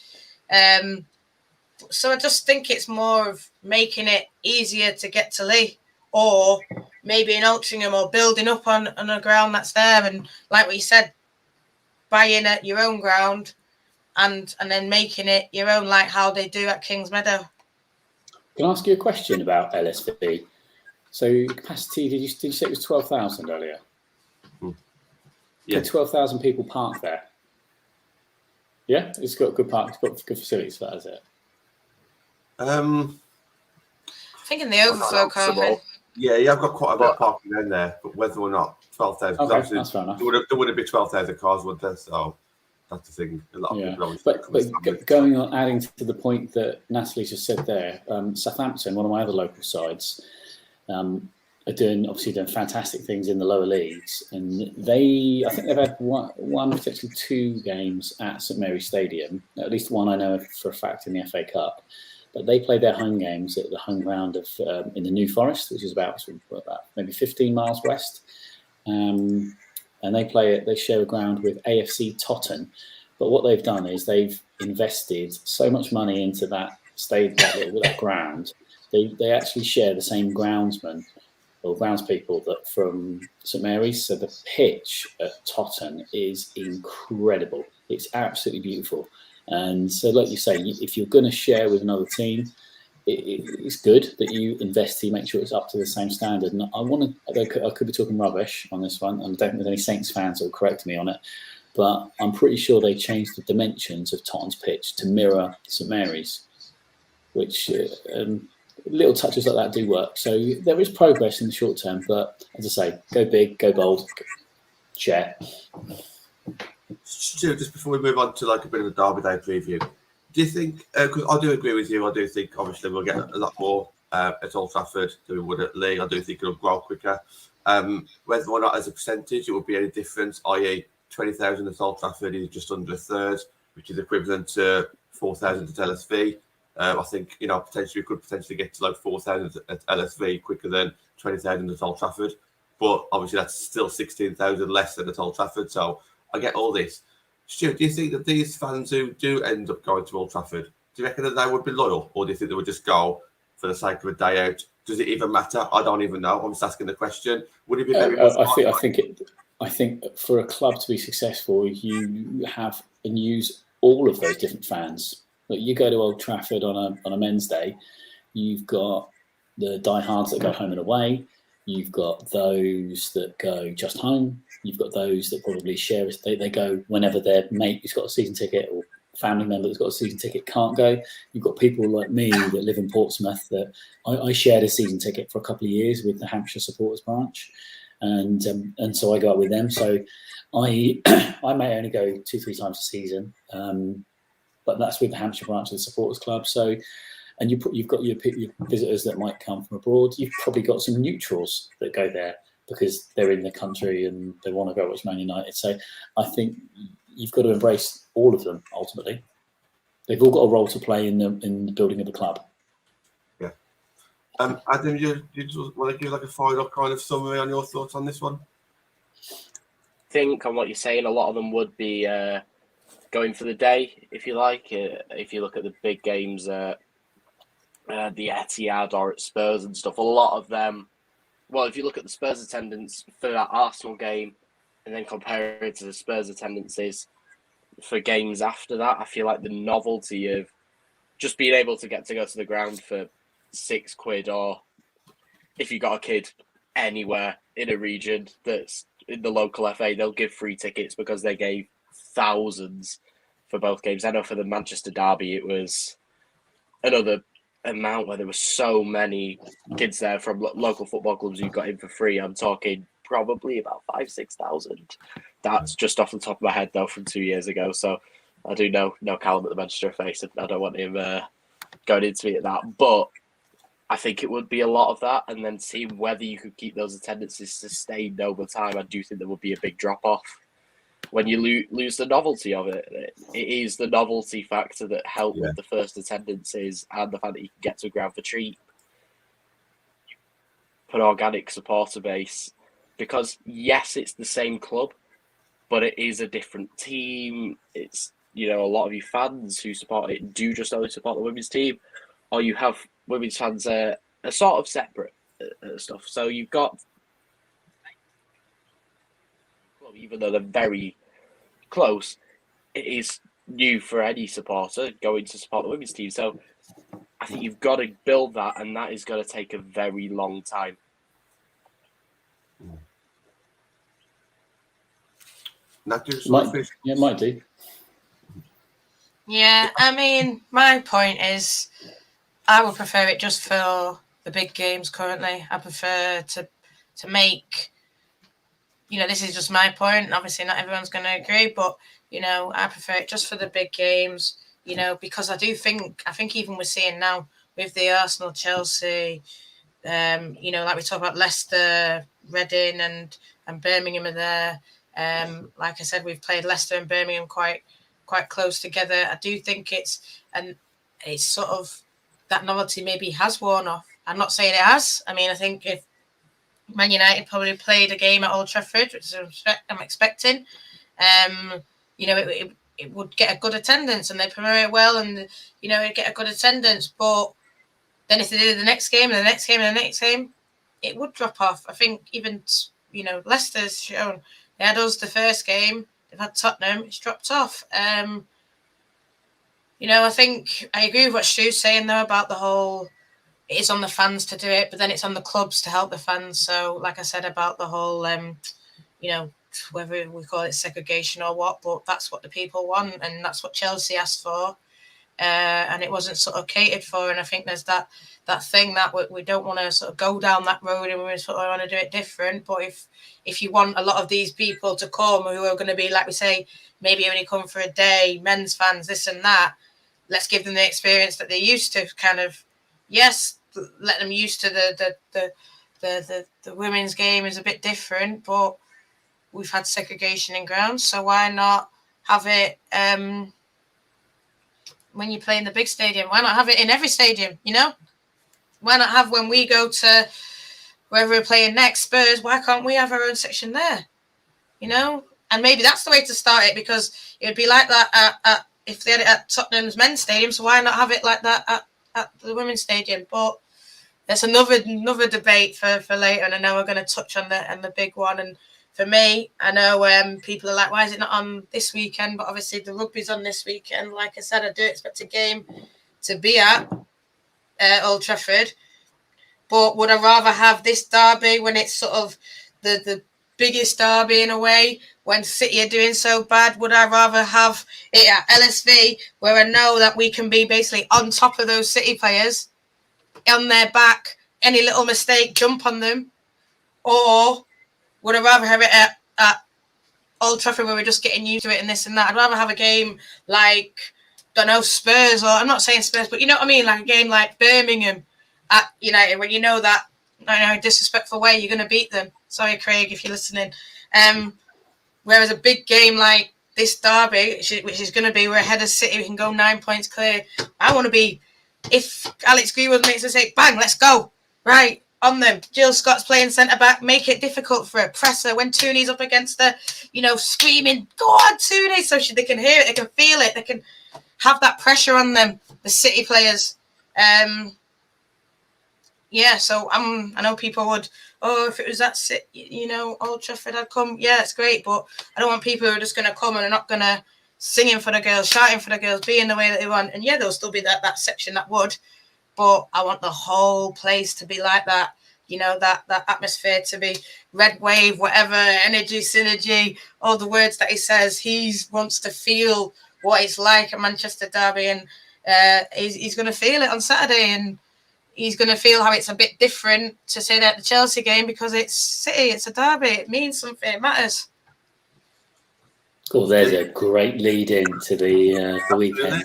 So I just think it's more of making it easier to get to Lee, or maybe in Altrincham, or building up on a ground that's there. And like what you said, buying at your own ground and then making it your own, like how they do at Kings Meadow. Can I ask you a question about LSV? So capacity, did you say it was 12,000 earlier? Yeah, 12,000 people park there. Yeah, it's got good park, it's got good facilities for that, is it? I think in the overflow car. Yeah, I've got quite a bit of parking in there, but whether or not 12,000, okay, that's fair enough. There wouldn't be 12,000 cars, would there? So that's the thing. A lot of people always. But going on, adding to the point that Natalie just said there, Southampton, one of my other local sides, are doing fantastic things in the lower leagues, and I think they've had one potentially two games at St Mary's Stadium, at least one I know for a fact in the FA Cup. But they play their home games at the home ground of in the New Forest, which is about maybe 15 miles west, and they share a ground with AFC Totton. But what they've done is they've invested so much money into that stadium, that ground. They actually share the same groundsman or groundspeople that from St Mary's. So the pitch at Totton is incredible. It's absolutely beautiful. And so, like you say, if you're going to share with another team, it's good that you invest to make sure it's up to the same standard. And I could be talking rubbish on this one, and I don't think there's any Saints fans that will correct me on it, but I'm pretty sure they changed the dimensions of Tottenham's pitch to mirror St Mary's, which little touches like that do work. So there is progress in the short term, but as I say, go big, go bold, share. Stu, just before we move on to like a bit of a Derby Day preview, do you think, because I do agree with you, I do think obviously we'll get a lot more at Old Trafford than we would at Lee. I do think it'll grow quicker. Whether or not as a percentage it would be any different, i.e. 20,000 at Old Trafford is just under a third, which is equivalent to 4,000 at LSV. I think, potentially we could potentially get to like 4,000 at LSV quicker than 20,000 at Old Trafford. But obviously that's still 16,000 less than at Old Trafford. So I get all this. Stu, do you think that these fans who do end up going to Old Trafford, do you reckon that they would be loyal, or do you think they would just go for the sake of a day out? Does it even matter? I don't even know. I'm just asking the question. Would it be maybe? I think for a club to be successful, you have and use all of those different fans. Like you go to Old Trafford on a men's day, you've got the diehards that go home and away. You've got those that go just home. You've got those that probably share. They go whenever their mate who's got a season ticket or family member that's got a season ticket can't go. You've got people like me that live in Portsmouth that I shared a season ticket for a couple of years with the Hampshire supporters branch, and so I go out with them. So I may only go 2-3 times a season, but that's with the Hampshire branch of the supporters club. So, and you've got your visitors that might come from abroad. You've probably got some neutrals that go there because they're in the country and they want to go watch Man United. So I think you've got to embrace all of them. Ultimately, they've all got a role to play in the building of the club. Yeah. Adam, you just want to give like a final kind of summary on your thoughts on this one? I think on what you're saying, a lot of them would be going for the day, if you like. If you look at the big games, the Etihad or at Spurs and stuff, a lot of them. Well, if you look at the Spurs attendance for that Arsenal game, and then compare it to the Spurs attendances for games after that, I feel like the novelty of just being able to go to the ground for £6, or if you got a kid anywhere in a region that's in the local FA, they'll give free tickets because they gave thousands for both games. I know for the Manchester derby, it was another amount where there were so many kids there from local football clubs who got in for free. I'm talking probably about 5,000-6,000. That's just off the top of my head though from 2 years ago. So I do know Callum at the Manchester face, and I don't want him going into me at that. But I think it would be a lot of that, and then seeing whether you could keep those attendances sustained over time. I do think there would be a big drop off when you lose the novelty of it. It is the novelty factor that helped with the first attendances, and the fact that you can get to a ground for cheap, an organic supporter base. Because yes, it's the same club, but it is a different team. It's, a lot of you fans who support it do just only support the women's team, or you have women's fans are sort of separate stuff. So you've got, even though they're very close, it is new for any supporter going to support the women's team. So I think you've got to build that, and that is going to take a very long time. Might do. Yeah, I mean, my point is, I would prefer it just for the big games currently. I prefer to make, this is just my point. Obviously, not everyone's going to agree, but, I prefer it just for the big games, because I think even we're seeing now with the Arsenal, Chelsea, like we talk about Leicester, Reading and Birmingham are there. Like I said, we've played Leicester and Birmingham quite close together. I do think it's sort of that novelty maybe has worn off. I'm not saying it has. I mean, I think if Man United probably played a game at Old Trafford, which I'm expecting, it would get a good attendance, and they promote it well, and it'd get a good attendance. But then if they did the next game and the next game and the next game, it would drop off. I think even Leicester's shown. They had us the first game. They've had Tottenham. It's dropped off. I think I agree with what Stu's saying, though, about the whole, it is on the fans to do it, but then it's on the clubs to help the fans. So, like I said about the whole, whether we call it segregation or what, but that's what the people want, and that's what Chelsea asked for. And it wasn't sort of catered for. And I think there's that thing that we don't want to sort of go down that road, and we sort of want to do it different. But if you want a lot of these people to come who are going to be, like we say, maybe only come for a day, men's fans, this and that, let's give them the experience that they're used to. Kind of, yes, let them used to the women's game is a bit different, but we've had segregation in grounds, so why not have it? When you play in the big stadium, why not have it in every stadium? Why not have, when we go to wherever we're playing next, Spurs, why can't we have our own section there? And maybe that's the way to start it, because it would be like that at if they had it at Tottenham's men's stadium. So why not have it like that at the women's stadium? But there's another debate for later, and I know we're going to touch on the big one. And for me, I know people are like, why is it not on this weekend? But obviously the rugby's on this weekend. Like I said, I do expect a game to be at Old Trafford. But would I rather have this derby when it's sort of the biggest derby in a way when City are doing so bad? Would I rather have it at LSV where I know that we can be basically on top of those City players, on their back, any little mistake, jump on them? Or would I rather have it at Old Trafford where we're just getting used to it and this and that? I'd rather have a game like, don't know, Spurs, or I'm not saying Spurs, but you know what I mean? Like a game like Birmingham at United, when you know that, I know, disrespectful way, you're going to beat them. Sorry, Craig, if you're listening. Whereas a big game like this derby, which is going to be we're ahead of City, we can go 9 points clear. I want to be, if Alex Greenwood makes us say, bang, let's go. Right, on them. Jill Scott's playing centre-back. Make it difficult for a presser. When Tooney's up against her, screaming, go on, Tooney, so they can hear it, they can feel it, they can have that pressure on them, the City players. So I know people would, if it was that Old Trafford, I'd come. Yeah, it's great, but I don't want people who are just going to come and are not going to singing for the girls, shouting for the girls, being the way that they want. And yeah, there'll still be that section that would, but I want the whole place to be like that. That atmosphere to be red wave, whatever, energy, synergy, all the words that he says. He wants to feel what it's like at Manchester Derby, and he's going to feel it on Saturday, and he's going to feel how it's a bit different to say that the Chelsea game, because it's City, it's a derby, it means something, it matters. Cool, there's a great lead into the weekend.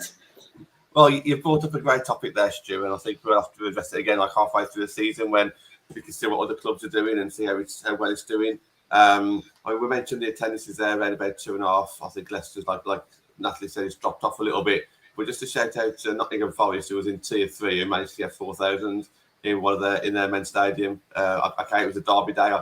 Well, you brought up a great topic there, Stu, and I think we'll have to address it again like halfway through the season when we can see what other clubs are doing and see how well it's doing. We mentioned the attendance is there around about 2.5. I think Leicester's, like Natalie said, it's dropped off a little bit. But just to shout out to Nottingham Forest, who was in Tier 3 and managed to get 4,000 in their men's stadium. Okay, it was a derby day,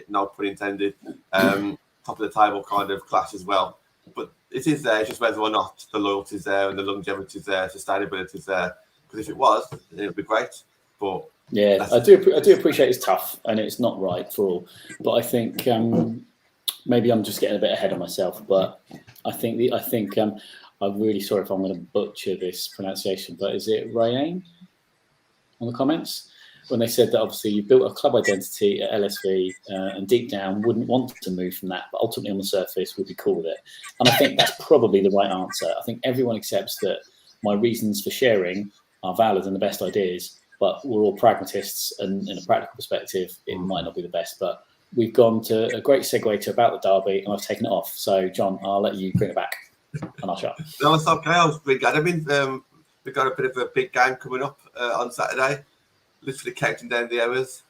no pun intended. Top of the table kind of clash as well. But it is there, it's just whether or not the loyalty is there and the longevity is there, sustainability is there. Because if it was, then it would be great. But yeah, I do appreciate it's tough and it's not right for all. But I think maybe I'm just getting a bit ahead of myself. But I think I'm really sorry if I'm going to butcher this pronunciation, but is it Ryan on the comments? When they said that obviously you built a club identity at LSV and deep down wouldn't want to move from that, but ultimately on the surface would be cool with it. And I think that's probably the right answer. I think everyone accepts that my reasons for sharing are valid and the best ideas, but we're all pragmatists, and in a practical perspective, it might not be the best. But we've gone to a great segue to about the derby, and I've taken it off. So, John, I'll let you bring it back. And I'll shut up. No, it's okay. I was really glad. We've got a bit of a big game coming up on Saturday. Literally counting down the hours.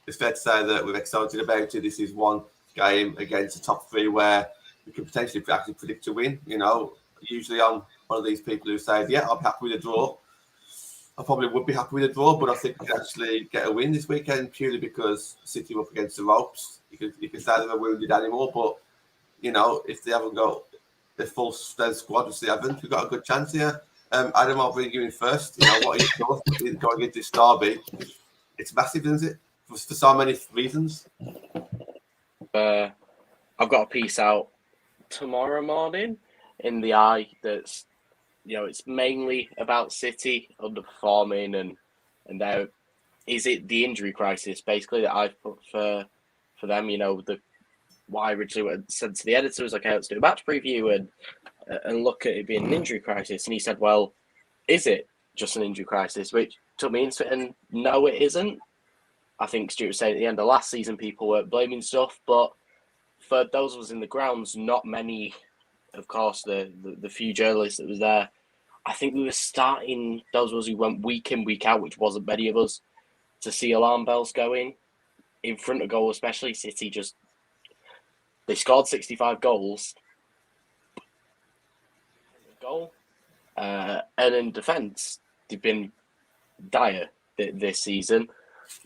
It's fair to say that we're excited about it. This is one game against the top 3 where we can potentially actually predict a win. Usually I'm one of these people who say, yeah, I'm happy with a draw. I probably would be happy with a draw, but I think we can actually get a win this weekend purely because City are up against the ropes. You can say they're a wounded animal, but if they haven't got the full strength squad, which they haven't, we've got a good chance here. Adam, I'll bring you in first. What are your thoughts going into this derby? It's massive, isn't it? For so many reasons. I've got a piece out tomorrow morning in the Eye that's, it's mainly about City underperforming and there is it the injury crisis basically that I've put for them. What I originally said to the editor was, okay, let's do a match preview and look at it being an injury crisis. And he said, well, is it just an injury crisis? Which took me into it, and no, it isn't. I think Stuart was saying at the end of last season, people were blaming stuff, but for those of us in the grounds, not many, of course, the few journalists that was there, I think we were starting, those of us who went week in, week out, which wasn't many of us, to see alarm bells going in front of goal, especially. City they scored 65 goals. Goal. And in defence, they've been dire this season.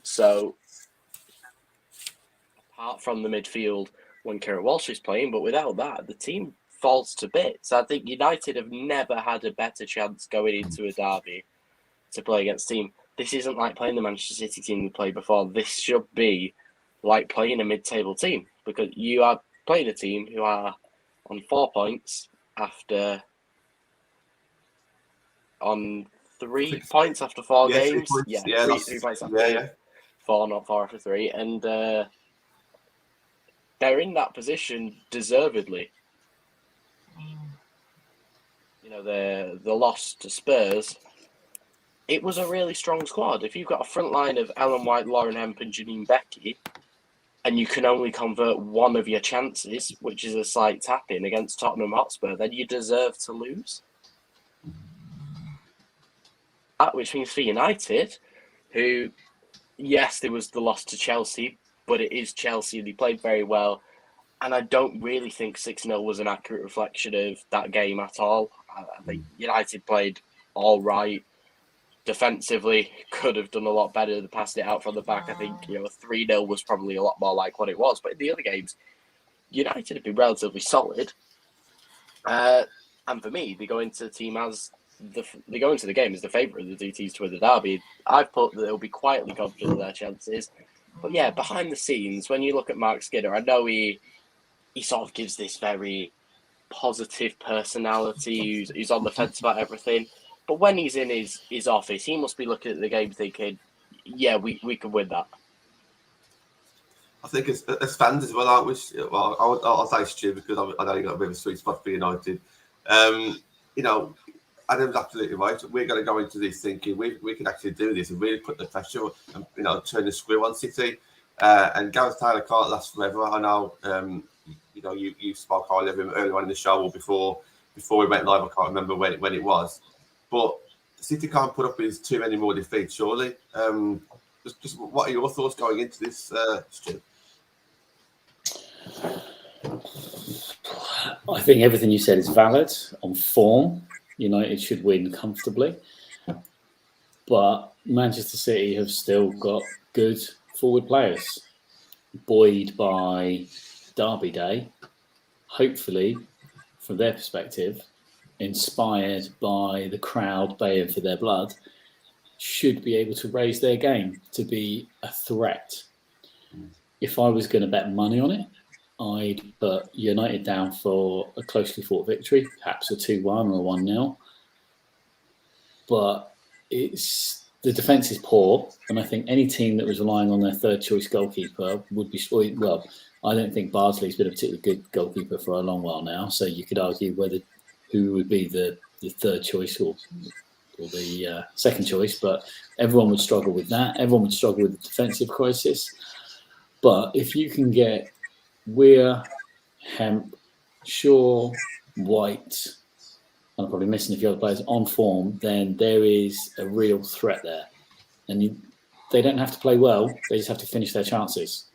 So, apart from the midfield when Kieran Walsh is playing, but without that, the team falls to bits. I think United have never had a better chance going into a derby to play against a team. This isn't like playing the Manchester City team we played before. This should be like playing a mid-table team, because you are playing a team who are on 4 points after on 3 points after 4 games. 3 points. 3 points after 4, not 4 after 3. And they're in that position deservedly. You know, the loss to Spurs, it was a really strong squad. If you've got a front line of Ellen White, Lauren Hemp and Janine Becky, and you can only convert one of your chances, which is a slight tap-in against Tottenham Hotspur, then you deserve to lose. Which means for United, who, yes, there was the loss to Chelsea, but it is Chelsea. They played very well. And I don't really think 6-0 was an accurate reflection of that game at all. I think United played all right. Defensively, could have done a lot better. They passed it out from the back. I think, a 3-0 was probably a lot more like what it was. But in the other games, United have been relatively solid. And for me, they go into the game as the favourite of the DTs to win the derby. I've put that they'll be quietly confident of their chances. But yeah, behind the scenes, when you look at Mark Skinner, I know he sort of gives this very positive personality. He's on the fence about everything. But when he's in his office, he must be looking at the game thinking, yeah, we could win that. I think as fans as well, aren't we? Well, I'll say Stu because I know you've got a bit of a sweet spot for United. Adam's absolutely right. We're going to go into this thinking we can actually do this and really put the pressure and, turn the screw on City. And Gareth Taylor can't last forever. I know, you spoke highly of him earlier on in the show or before we went live. I can't remember when it was. But City can't put up with too many more defeats, surely. Just what are your thoughts going into this, Stu? I think everything you said is valid. On form, United should win comfortably. But Manchester City have still got good forward players. Buoyed by Derby Day, hopefully, from their perspective, inspired by the crowd baying for their blood, should be able to raise their game to be a threat. If I was going to bet money on it, I'd put United down for a closely fought victory, perhaps a 2-1 or a 1-0. But the defence is poor, and I think any team that was relying on their third choice goalkeeper would be well. I don't think Bardsley's been a particularly good goalkeeper for a long while now, so you could argue who would be the third choice or the second choice, but everyone would struggle with that. Everyone would struggle with the defensive crisis. But if you can get Weir, Hemp, Shaw, White, and I'm probably missing a few other players on form, then there is a real threat there. And they don't have to play well, they just have to finish their chances.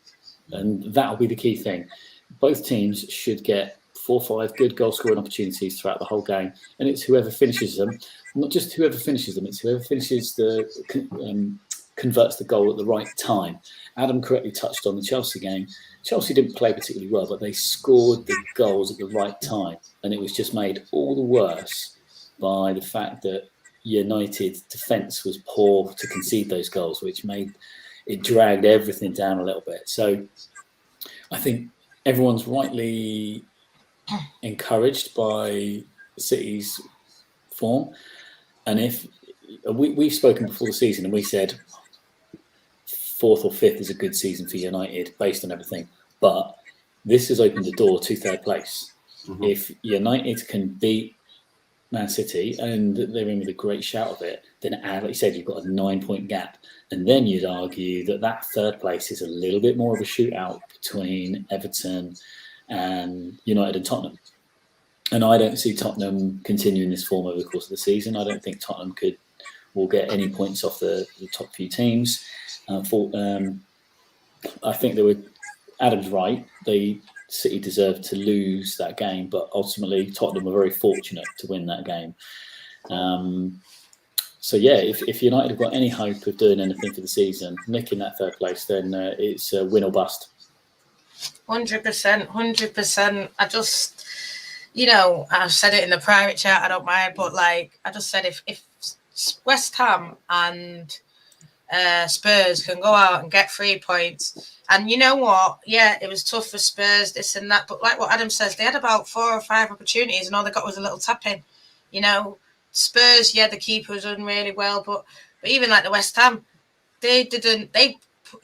And that'll be the key thing. Both teams should get 4 or 5 good goal scoring opportunities throughout the whole game. And it's whoever finishes them, not just whoever finishes them, it's whoever finishes converts the goal at the right time. Adam correctly touched on the Chelsea game. Chelsea didn't play particularly well, but they scored the goals at the right time. And it was just made all the worse by the fact that United defence was poor to concede those goals, which made it dragged everything down a little bit. So I think everyone's rightly encouraged by City's form. And if we've spoken before the season and we said 4th or 5th is a good season for United based on everything. But this has opened the door to 3rd place. Mm-hmm. If United can beat Man City and they're in with a great shout of it, then like you said, you've got a 9-point gap. And then you'd argue that 3rd place is a little bit more of a shootout between Everton and United and Tottenham. And I don't see Tottenham continuing this form over the course of the season. I don't think Tottenham will get any points off the top few teams. I think Adam's right. City deserved to lose that game, but ultimately Tottenham were very fortunate to win that game. So yeah, if United have got any hope of doing anything for the season, nicking that 3rd place, then it's win or bust. 100%. I just, I've said it in the private chat. I don't mind, but I just said if West Ham and Spurs can go out and get 3 points. And you know what? Yeah, it was tough for Spurs, this and that. But like what Adam says, they had about 4 or 5 opportunities and all they got was a little tap-in. Spurs, yeah, the keeper was done really well. But even like the West Ham, they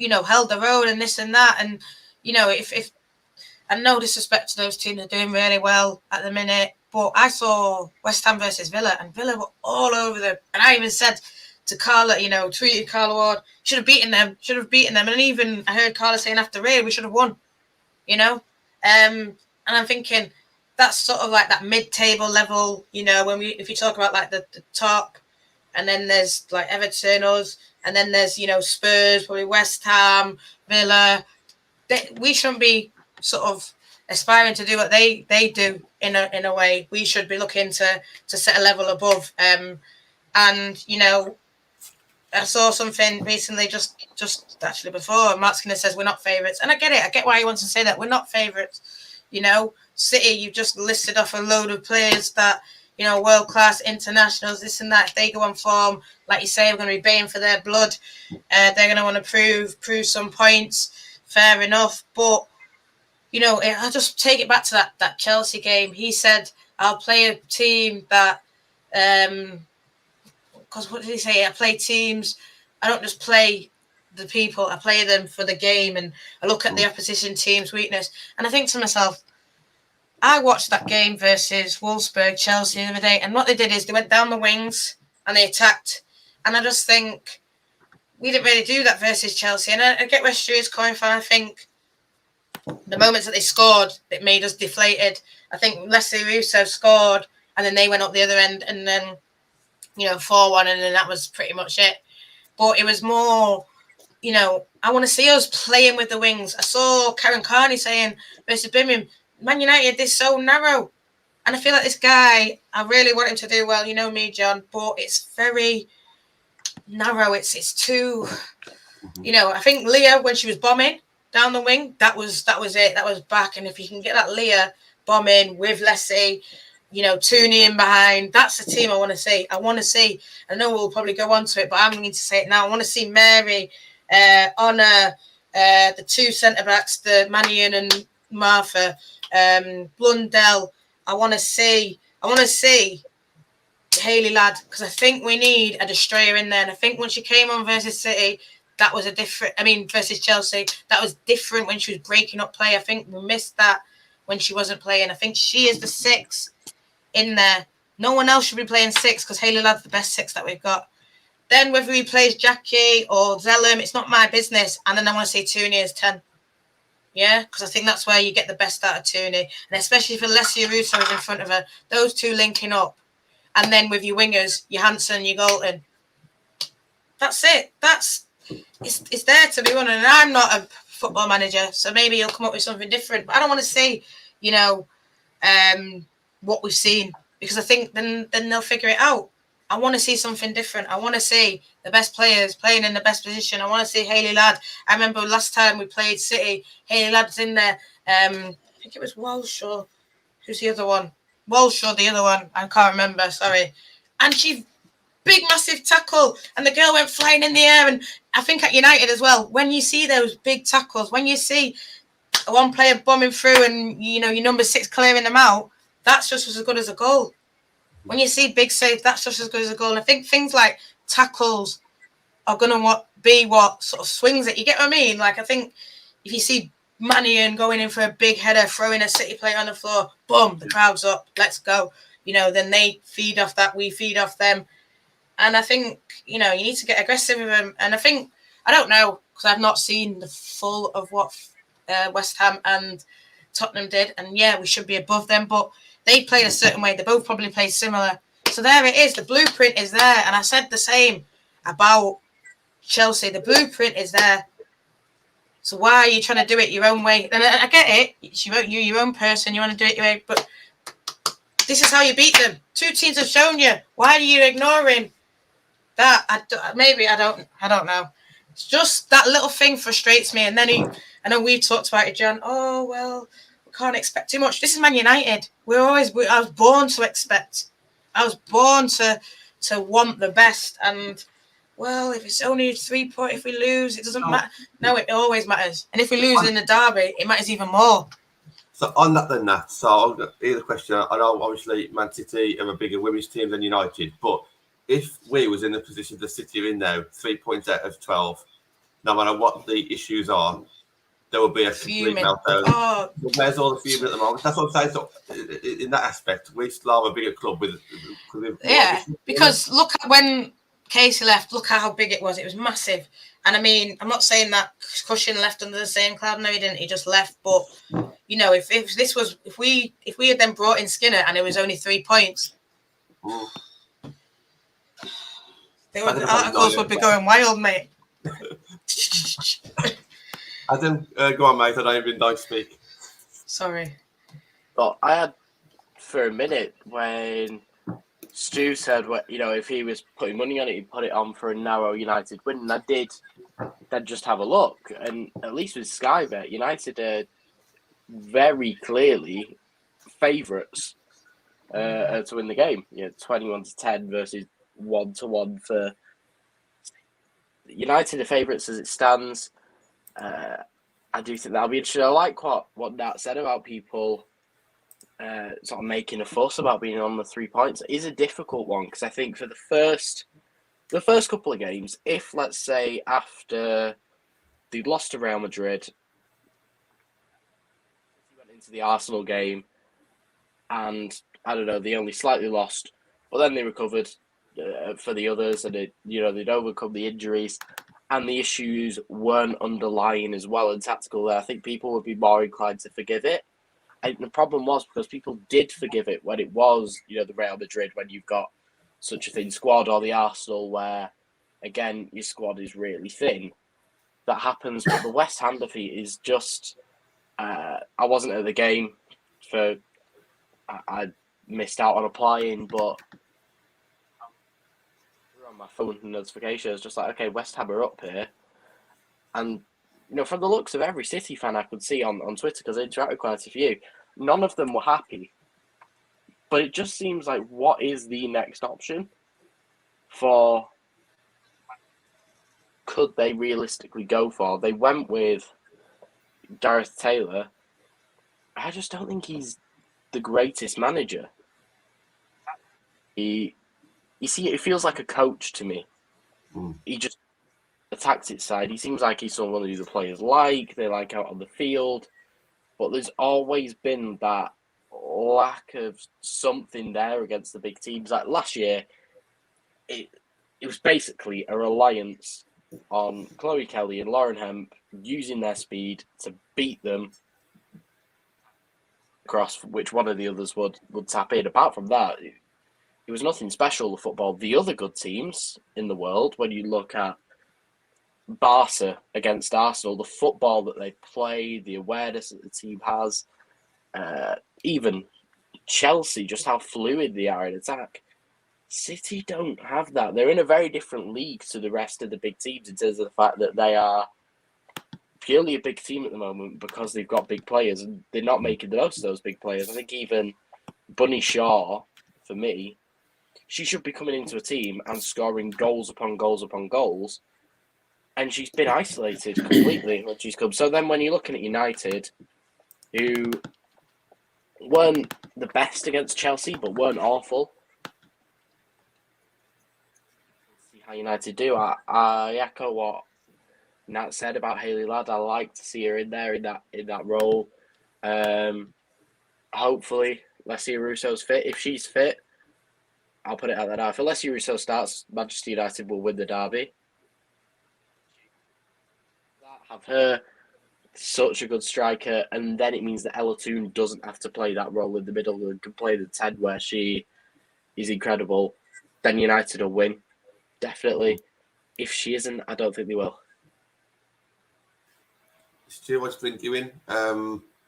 held their own and this and that. And, if and no disrespect to those teams, are doing really well at the minute. But I saw West Ham versus Villa, and Villa were all over them. And I even said to Carla, tweeted Carla Ward, should have beaten them. And even I heard Carla saying after Ray, we should have won, And I'm thinking that's sort of like that mid-table level, if you talk about like the top, and then there's like Everton, us, and then there's, Spurs, probably West Ham, Villa. We shouldn't be sort of aspiring to do what they do in a way. We should be looking to set a level above. And I saw something recently just actually before. Matt Skinner says we're not favourites, and I get it. I get why he wants to say that. We're not favourites. City, you've just listed off a load of players that world class internationals, this and that. If they go on form, like you say, we're going to be baying for their blood. They're going to want to prove some points. Fair enough, but I'll just take it back to that Chelsea game. He said, "I'll play a team that." Because what did he say? I play teams. I don't just play the people. I play them for the game, and I look at the opposition team's weakness. And I think to myself, I watched that game versus Wolfsburg, Chelsea the other day, and what they did is they went down the wings and they attacked. And I just think we didn't really do that versus Chelsea. And I get where Stu is coming from. I think the moments that they scored, it made us deflated. I think Leslie Russo scored, and then they went up the other end, and then 4-1, and then that was pretty much it. But it was more, I want to see us playing with the wings. I saw Karen Carney saying versus Birmingham, Man United is so narrow. And I feel like this guy, I really want him to do well. You know me, John, but it's very narrow. It's too, I think Leah, when she was bombing down the wing, that was it. That was back. And if you can get that Leah bombing with Leslie, Tooney in behind, that's the team I want to see. I know we'll probably go on to it, but I'm going to say it now. I want to see Mary, Honor, the two centre-backs, the Mannion and Martha, Blundell. I want to see Hayley Ladd, because I think we need a destroyer in there. And I think when she came on versus City, that was versus Chelsea, that was different when she was breaking up play. I think we missed that when she wasn't playing. I think she is the 6 in there. No one else should be playing 6, because Hayley Ladd's the best 6 that we've got. Then whether he plays Jackie or Zellum, it's not my business. And then I want to see Tooney as 10. Yeah, because I think that's where you get the best out of Tooney. And especially if Alessia Russo is in front of her, those two linking up. And then with your wingers, your Hansen, your Galton. That's it. It's there to be won. And I'm not a football manager, so maybe he'll come up with something different. But I don't want to see, what we've seen, because I think then they'll figure it out. I want to see something different. I want to see the best players playing in the best position. I want to see Hayley Ladd. I remember last time we played City, Hayley Ladd's in there. I think it was Walsh, or who's the other one? Walsh or the other one? I can't remember, sorry. And she, big, massive tackle, and the girl went flying in the air. And I think at United as well, when you see those big tackles, when you see one player bombing through and, your number 6 clearing them out, that's just as good as a goal. When you see big saves, that's just as good as a goal. And I think things like tackles are going to be what sort of swings it. You get what I mean? Like, I think if you see Mannion going in for a big header, throwing a City player on the floor, boom, the crowd's up, let's go. Then they feed off that, we feed off them. And I think, you need to get aggressive with them. And I don't know, because I've not seen the full of what West Ham and Tottenham did. And yeah, we should be above them, but they played a certain way. They both probably played similar. So there it is. The blueprint is there. And I said the same about Chelsea. The blueprint is there. So why are you trying to do it your own way? And I get it. You're your own person. You want to do it your way. But this is how you beat them. 2 teams have shown you. Why are you ignoring that? I don't know. It's just that little thing frustrates me. And then I know we've talked about it, John. Oh, well, we can't expect too much. This is Man United. I was born to expect. I was born to want the best. And, well, if it's only 3 points, if we lose, it doesn't matter. No, it always matters. And if we lose in the derby, it matters even more. So on that then, Nat, so here's the question. I know, obviously, Man City are a bigger women's team than United, but if we was in the position the City are in now, 3 points out of 12, no matter what the issues are, there will be a complete Fuming. meltdown. Oh, Where's all the fuming at the moment? That's what I'm saying. So, in that aspect, we still have a bigger club with yeah, because look at when Casey left, look at how big it was. It was massive. And I mean, I'm not saying that Cushion left under the same cloud. No, he didn't. He just left. But you know, if we had then brought in Skinner and it was only 3 points, the articles would be going wild, mate. Adam, go on, mate. I don't even don't speak. Sorry. But I had for a minute when Stu said, you know, if he was putting money on it, he'd put it on for a narrow United win. And I did then just have a look. And at least with Sky Bet, United are very clearly favourites to win the game. 21-10 versus 1-1 for United are favourites as it stands. I do think that'll be interesting. I like what Nat said about people sort of making a fuss about being on the 3 points. It is a difficult one because I think for the first couple of games, if let's say after they'd lost to Real Madrid, went into the Arsenal game, and I don't know, they only slightly lost, but then they recovered for the others, and they'd overcome the injuries, and the issues weren't underlying as well and tactical there. I think people would be more inclined to forgive it. And the problem was because people did forgive it when it was, the Real Madrid, when you've got such a thin squad, or the Arsenal where, again, your squad is really thin. That happens, but the West Ham defeat is just... I wasn't at the game I missed out on applying, but on my phone notifications, just like, okay, West Ham are up here. And, from the looks of every City fan I could see on Twitter, because I interacted with quite a few, none of them were happy. But it just seems like, what is the next option for... Could they realistically go for? They went with Gareth Taylor. I just don't think he's the greatest manager. It feels like a coach to me. He just the tactics side. He seems like he's someone who the players they like out on the field, but there's always been that lack of something there against the big teams. Like last year, it was basically a reliance on Chloe Kelly and Lauren Hemp using their speed to beat them across which one of the others would tap in. Apart from that, it was nothing special, the football. The other good teams in the world, when you look at Barca against Arsenal, the football that they play, the awareness that the team has, even Chelsea, just how fluid they are in attack. City don't have that. They're in a very different league to the rest of the big teams in terms of the fact that they are purely a big team at the moment because they've got big players and they're not making the most of those big players. I think even Bunny Shaw, for me, she should be coming into a team and scoring goals upon goals upon goals. And she's been isolated completely when she's come. So then when you're looking at United, who weren't the best against Chelsea, but weren't awful. See how United do. I echo what Nat said about Hayley Ladd. I like to see her in there in that role. Hopefully, Leslie Russo's fit. If she's fit, I'll put it out there. If Leslie Russo starts, Manchester United will win the derby. Have her such a good striker, and then it means that Ella Toone doesn't have to play that role in the middle and can play the 10 where she is incredible. Then United will win, definitely. If she isn't, I don't think they will. Stu, what's been doing?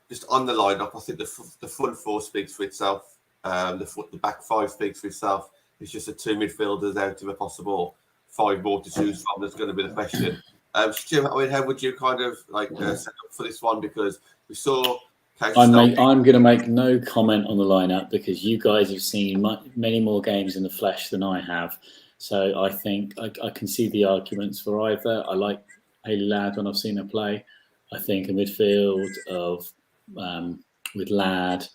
Just on the lineup, I think the front four speaks for itself. The back five speaks for itself. It's just the two midfielders out of a possible 5 more to choose from. That's going to be the question. Stu, how would you kind of set up for this one? Because we saw. I'm going to make no comment on the lineup because you guys have seen many more games in the flesh than I have. So I think I can see the arguments for either. I like Hayley Ladd when I've seen her play. I think a midfield of with Ladd,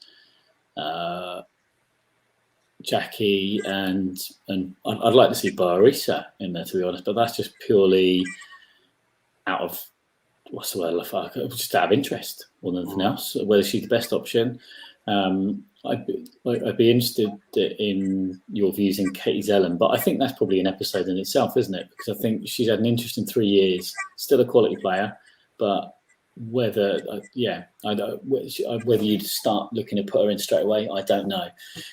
Jackie, and I'd like to see Barisa in there, to be honest. But that's just purely out of what's the word? Just out of interest more than anything else, whether she's the best option. I'd be interested in your views in Katie Zellin, but I think that's probably an episode in itself, isn't it? Because I think she's had an interesting 3 years, still a quality player, but whether you'd start looking to put her in straight away, I don't know.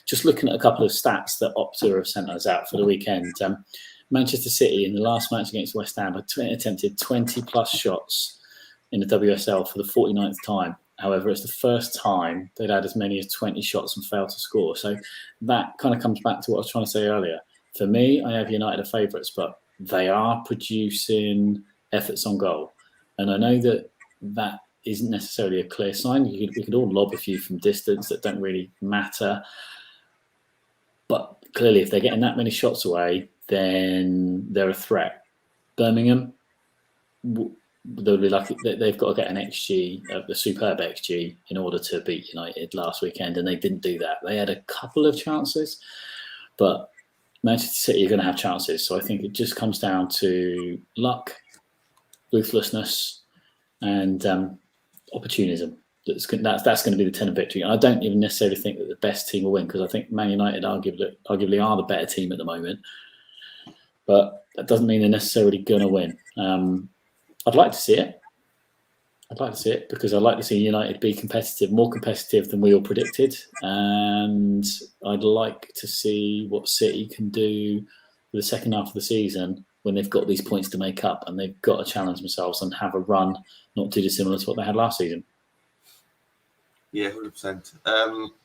Just looking at a couple of stats that Opta have sent us out for the weekend. Manchester City in the last match against West Ham attempted 20 plus shots in the WSL for the 49th time. However, it's the first time they'd had as many as 20 shots and failed to score. So that kind of comes back to what I was trying to say earlier. For me, I have United as favourites, but they are producing efforts on goal. And I know that isn't necessarily a clear sign. We could all lob a few from distance that don't really matter. But clearly, if they're getting that many shots away, then they're a threat. Birmingham, they'll be lucky. They've got to get an XG, a superb XG, in order to beat United last weekend, and they didn't do that. They had a couple of chances, but Manchester City are going to have chances. So I think it just comes down to luck, ruthlessness, and opportunism. That's going to be the tenet of victory. And I don't even necessarily think that the best team will win, because I think Man United arguably are the better team at the moment. But that doesn't mean they're necessarily going to win. I'd like to see it. Because I'd like to see United be competitive, more competitive than we all predicted. And I'd like to see what City can do for the second half of the season when they've got these points to make up and they've got to challenge themselves and have a run not too dissimilar to what they had last season. Yeah, 100%.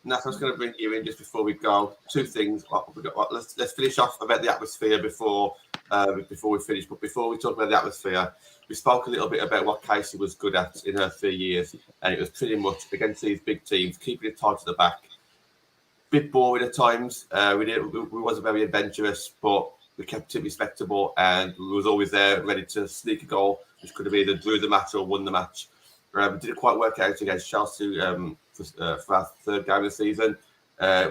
Nat, I was going to bring you in just before we go. Two things. Let's finish off about the atmosphere before we finish. But before we talk about the atmosphere, we spoke a little bit about what Casey was good at in her 3 years, and it was pretty much against these big teams, keeping it tight to the back. Bit boring at times. We wasn't very adventurous, but we kept it respectable, and we was always there, ready to sneak a goal, which could have either drew the match or won the match. We didn't quite work out against Chelsea for our third game of the season.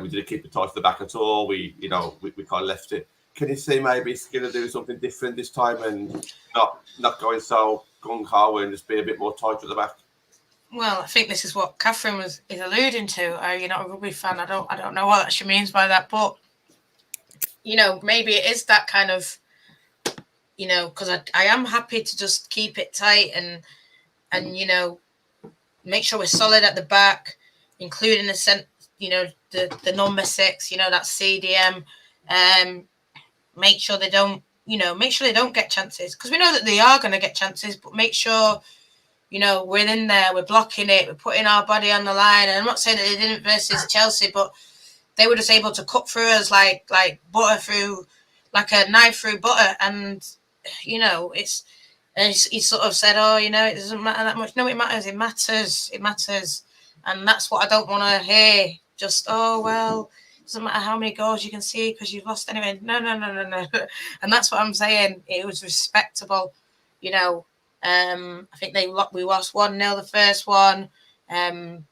We didn't keep it tight to the back at all. We kind of left it. Can you see maybe Skinner doing something different this time and not going so gung-ho and just be a bit more tight at the back? Well, I think this is what Catherine is alluding to. You're not a rugby fan. I don't know what she means by that, but maybe it is that kind of, because I am happy to just keep it tight and make sure we're solid at the back, including the number 6, that's CDM. Make sure they don't get chances, because we know that they are going to get chances, but make sure, we're in there, we're blocking it, we're putting our body on the line. And I'm not saying that they didn't versus Chelsea, but they were just able to cut through us like butter through, like a knife through butter. And, and he sort of said, it doesn't matter that much. No, it matters. It matters. And that's what I don't want to hear. Just, it doesn't matter how many goals you can see because you've lost anyway. No. And that's what I'm saying. It was respectable. I think we lost 1-0 the first one.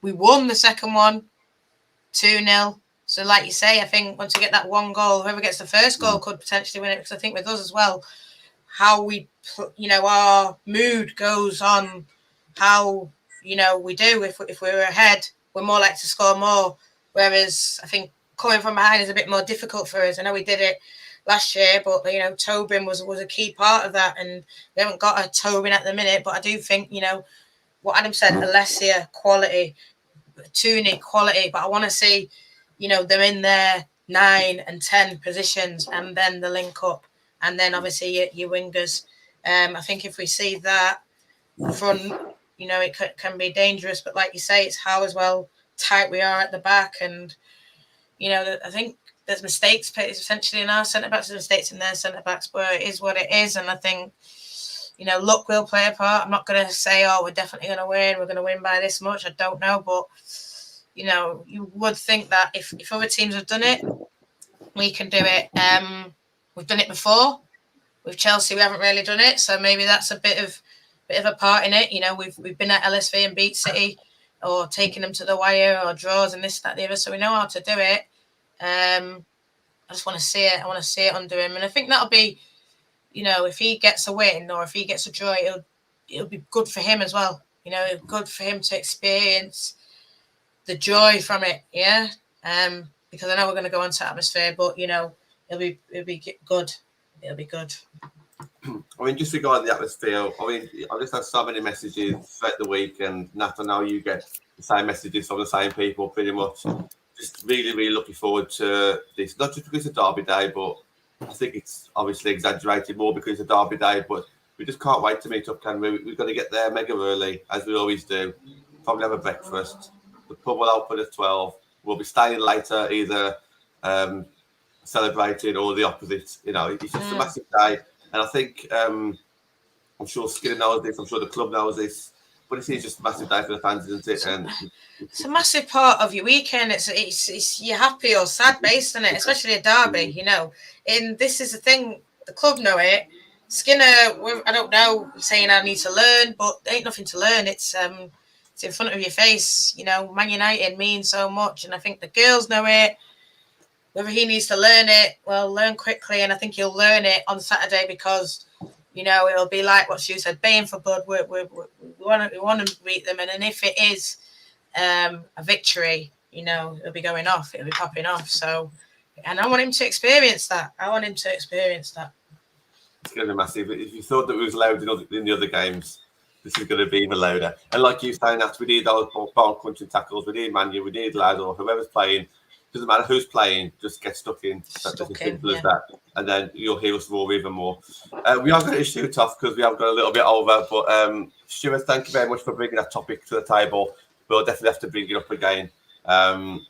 We won the second one 2-0. So like you say, I think once you get that one goal, whoever gets the first goal could potentially win it, because I think with us as well, how we, our mood goes on how, we do. If we're ahead, we're more likely to score more. Whereas I think coming from behind is a bit more difficult for us. I know we did it last year, but, Tobin was a key part of that. And we haven't got a Tobin at the minute. But I do think, what Adam said, Alessia, quality, Tooney, quality. But I want to see, them in their 9 and 10 positions, and then the link up. And then obviously your wingers. I think if we see that front, it can be dangerous. But like you say, it's how as well tight we are at the back. And, I think there's mistakes essentially in our centre-backs, there's mistakes in their centre-backs, but it is what it is. And I think, luck will play a part. I'm not going to say, we're definitely going to win. We're going to win by this much. I don't know. But, you would think that if other teams have done it, we can do it. We've done it before. With Chelsea, we haven't really done it, so maybe that's a bit of a part in it. We've been at LSV and beat City, or taking them to the wire, or draws and this, that, the other. So we know how to do it. I just want to see it. I want to see it under him, and I think that'll be, if he gets a win or if he gets a draw, it'll be good for him as well. You know, good for him to experience the joy from it. Yeah. Because I know we're going to go on to atmosphere, but you know, it'll be good. It'll be good. I mean, just regarding the atmosphere, I mean, I just had so many messages throughout the week, and Nat, I know you get the same messages from the same people pretty much. Just really, really looking forward to this. Not just because it's a derby day, but I think it's obviously exaggerated more because it's a derby day, but we just can't wait to meet up, can we? We've got to get there mega early, as we always do. Probably have a breakfast. The pub will open at 12. We'll be staying later, either celebrating or the opposite. You know, it's just a massive day. And I think, I'm sure Skinner knows this, I'm sure the club knows this, but it is just a massive day for the fans, isn't it? And it's a massive part of your weekend. It's you're happy or sad based on it, especially a derby, you know. And this is the thing, the club know it. Skinner, I don't know, saying I need to learn, but there ain't nothing to learn. It's in front of your face, you know. Man United means so much, and I think the girls know it. Whether he needs to learn it, well, learn quickly, and I think he'll learn it on Saturday because, you know, it'll be like what Stu said, baying for blood. We want to beat them, and then if it is a victory, you know, it'll be going off, it'll be popping off. So, and I want him to experience that. It's going to be massive. If you thought that it was loud in the other games, this is going to be even louder. And like you saying, that we need those ball crunching tackles, we need Manu, we need Lad, or whoever's playing. Doesn't matter who's playing, just get stuck in. That's as simple as that. And then you'll hear us roar even more. We are going to shoot off because we have got a little bit over. But Stuart, thank you very much for bringing that topic to the table. We'll definitely have to bring it up again. And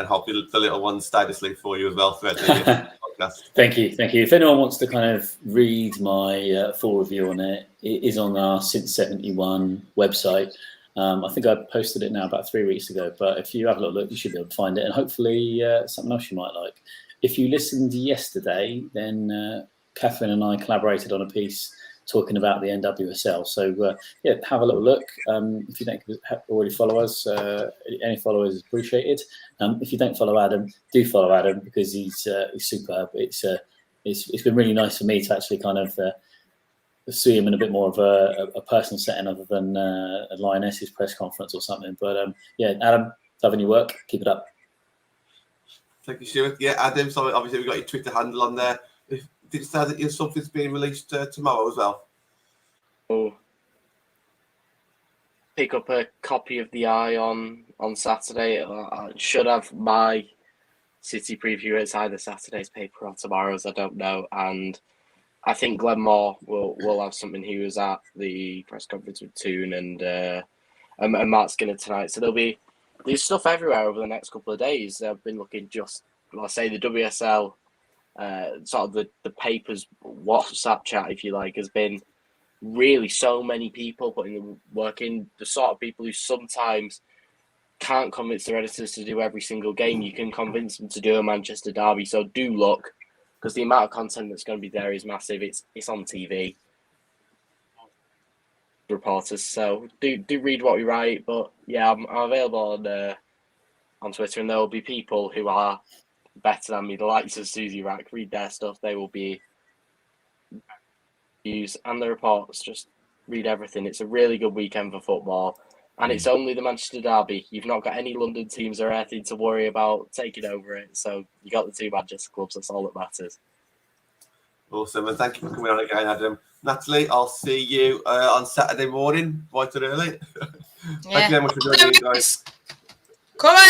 hope the little ones stay asleep for you as well throughout the podcast. Thank you. If anyone wants to kind of read my full review on it, it is on our Since 71 website. I think I posted it now about 3 weeks ago, but if you have a little look, you should be able to find it, and hopefully something else you might like. If you listened yesterday, then Catherine and I collaborated on a piece talking about the NWSL. So have a little look. If you don't already follow us, any followers is appreciated. If you don't follow Adam, do follow Adam because he's superb. It's been really nice for me to actually kind of see him in a bit more of a personal setting other than a Lioness's press conference or something. But Adam, loving your work. Keep it up. Thank you, Stuart. Yeah, Adam, so obviously we've got your Twitter handle on there. Did you say that something's being released tomorrow as well? Oh, pick up a copy of The Eye on Saturday. I should have my City preview. It's either Saturday's paper or tomorrow's, I don't know. And I think Glenn Moore will have something. He was at the press conference with Toon and Matt Skinner tonight. So there's stuff everywhere over the next couple of days. I've been looking the WSL, sort of the paper's WhatsApp chat, if you like, has been really so many people putting the work in. The sort of people who sometimes can't convince their editors to do every single game. You can convince them to do a Manchester derby. So do look, because the amount of content that's going to be there is massive. It's on TV. Reporters, so do read what we write. But yeah, I'm available on Twitter, and there will be people who are better than me, the likes of Susie Rack. Read their stuff. They will be views and the reports. Just read everything. It's a really good weekend for football, and it's only the Manchester derby. You've not got any London teams or anything to worry about taking over it. So you got the two Manchester clubs. That's all that matters. Awesome, and thank you for coming on again, Adam. Natalie, I'll see you on Saturday morning, bright and early. Thank you very much for joining me, guys. Come on.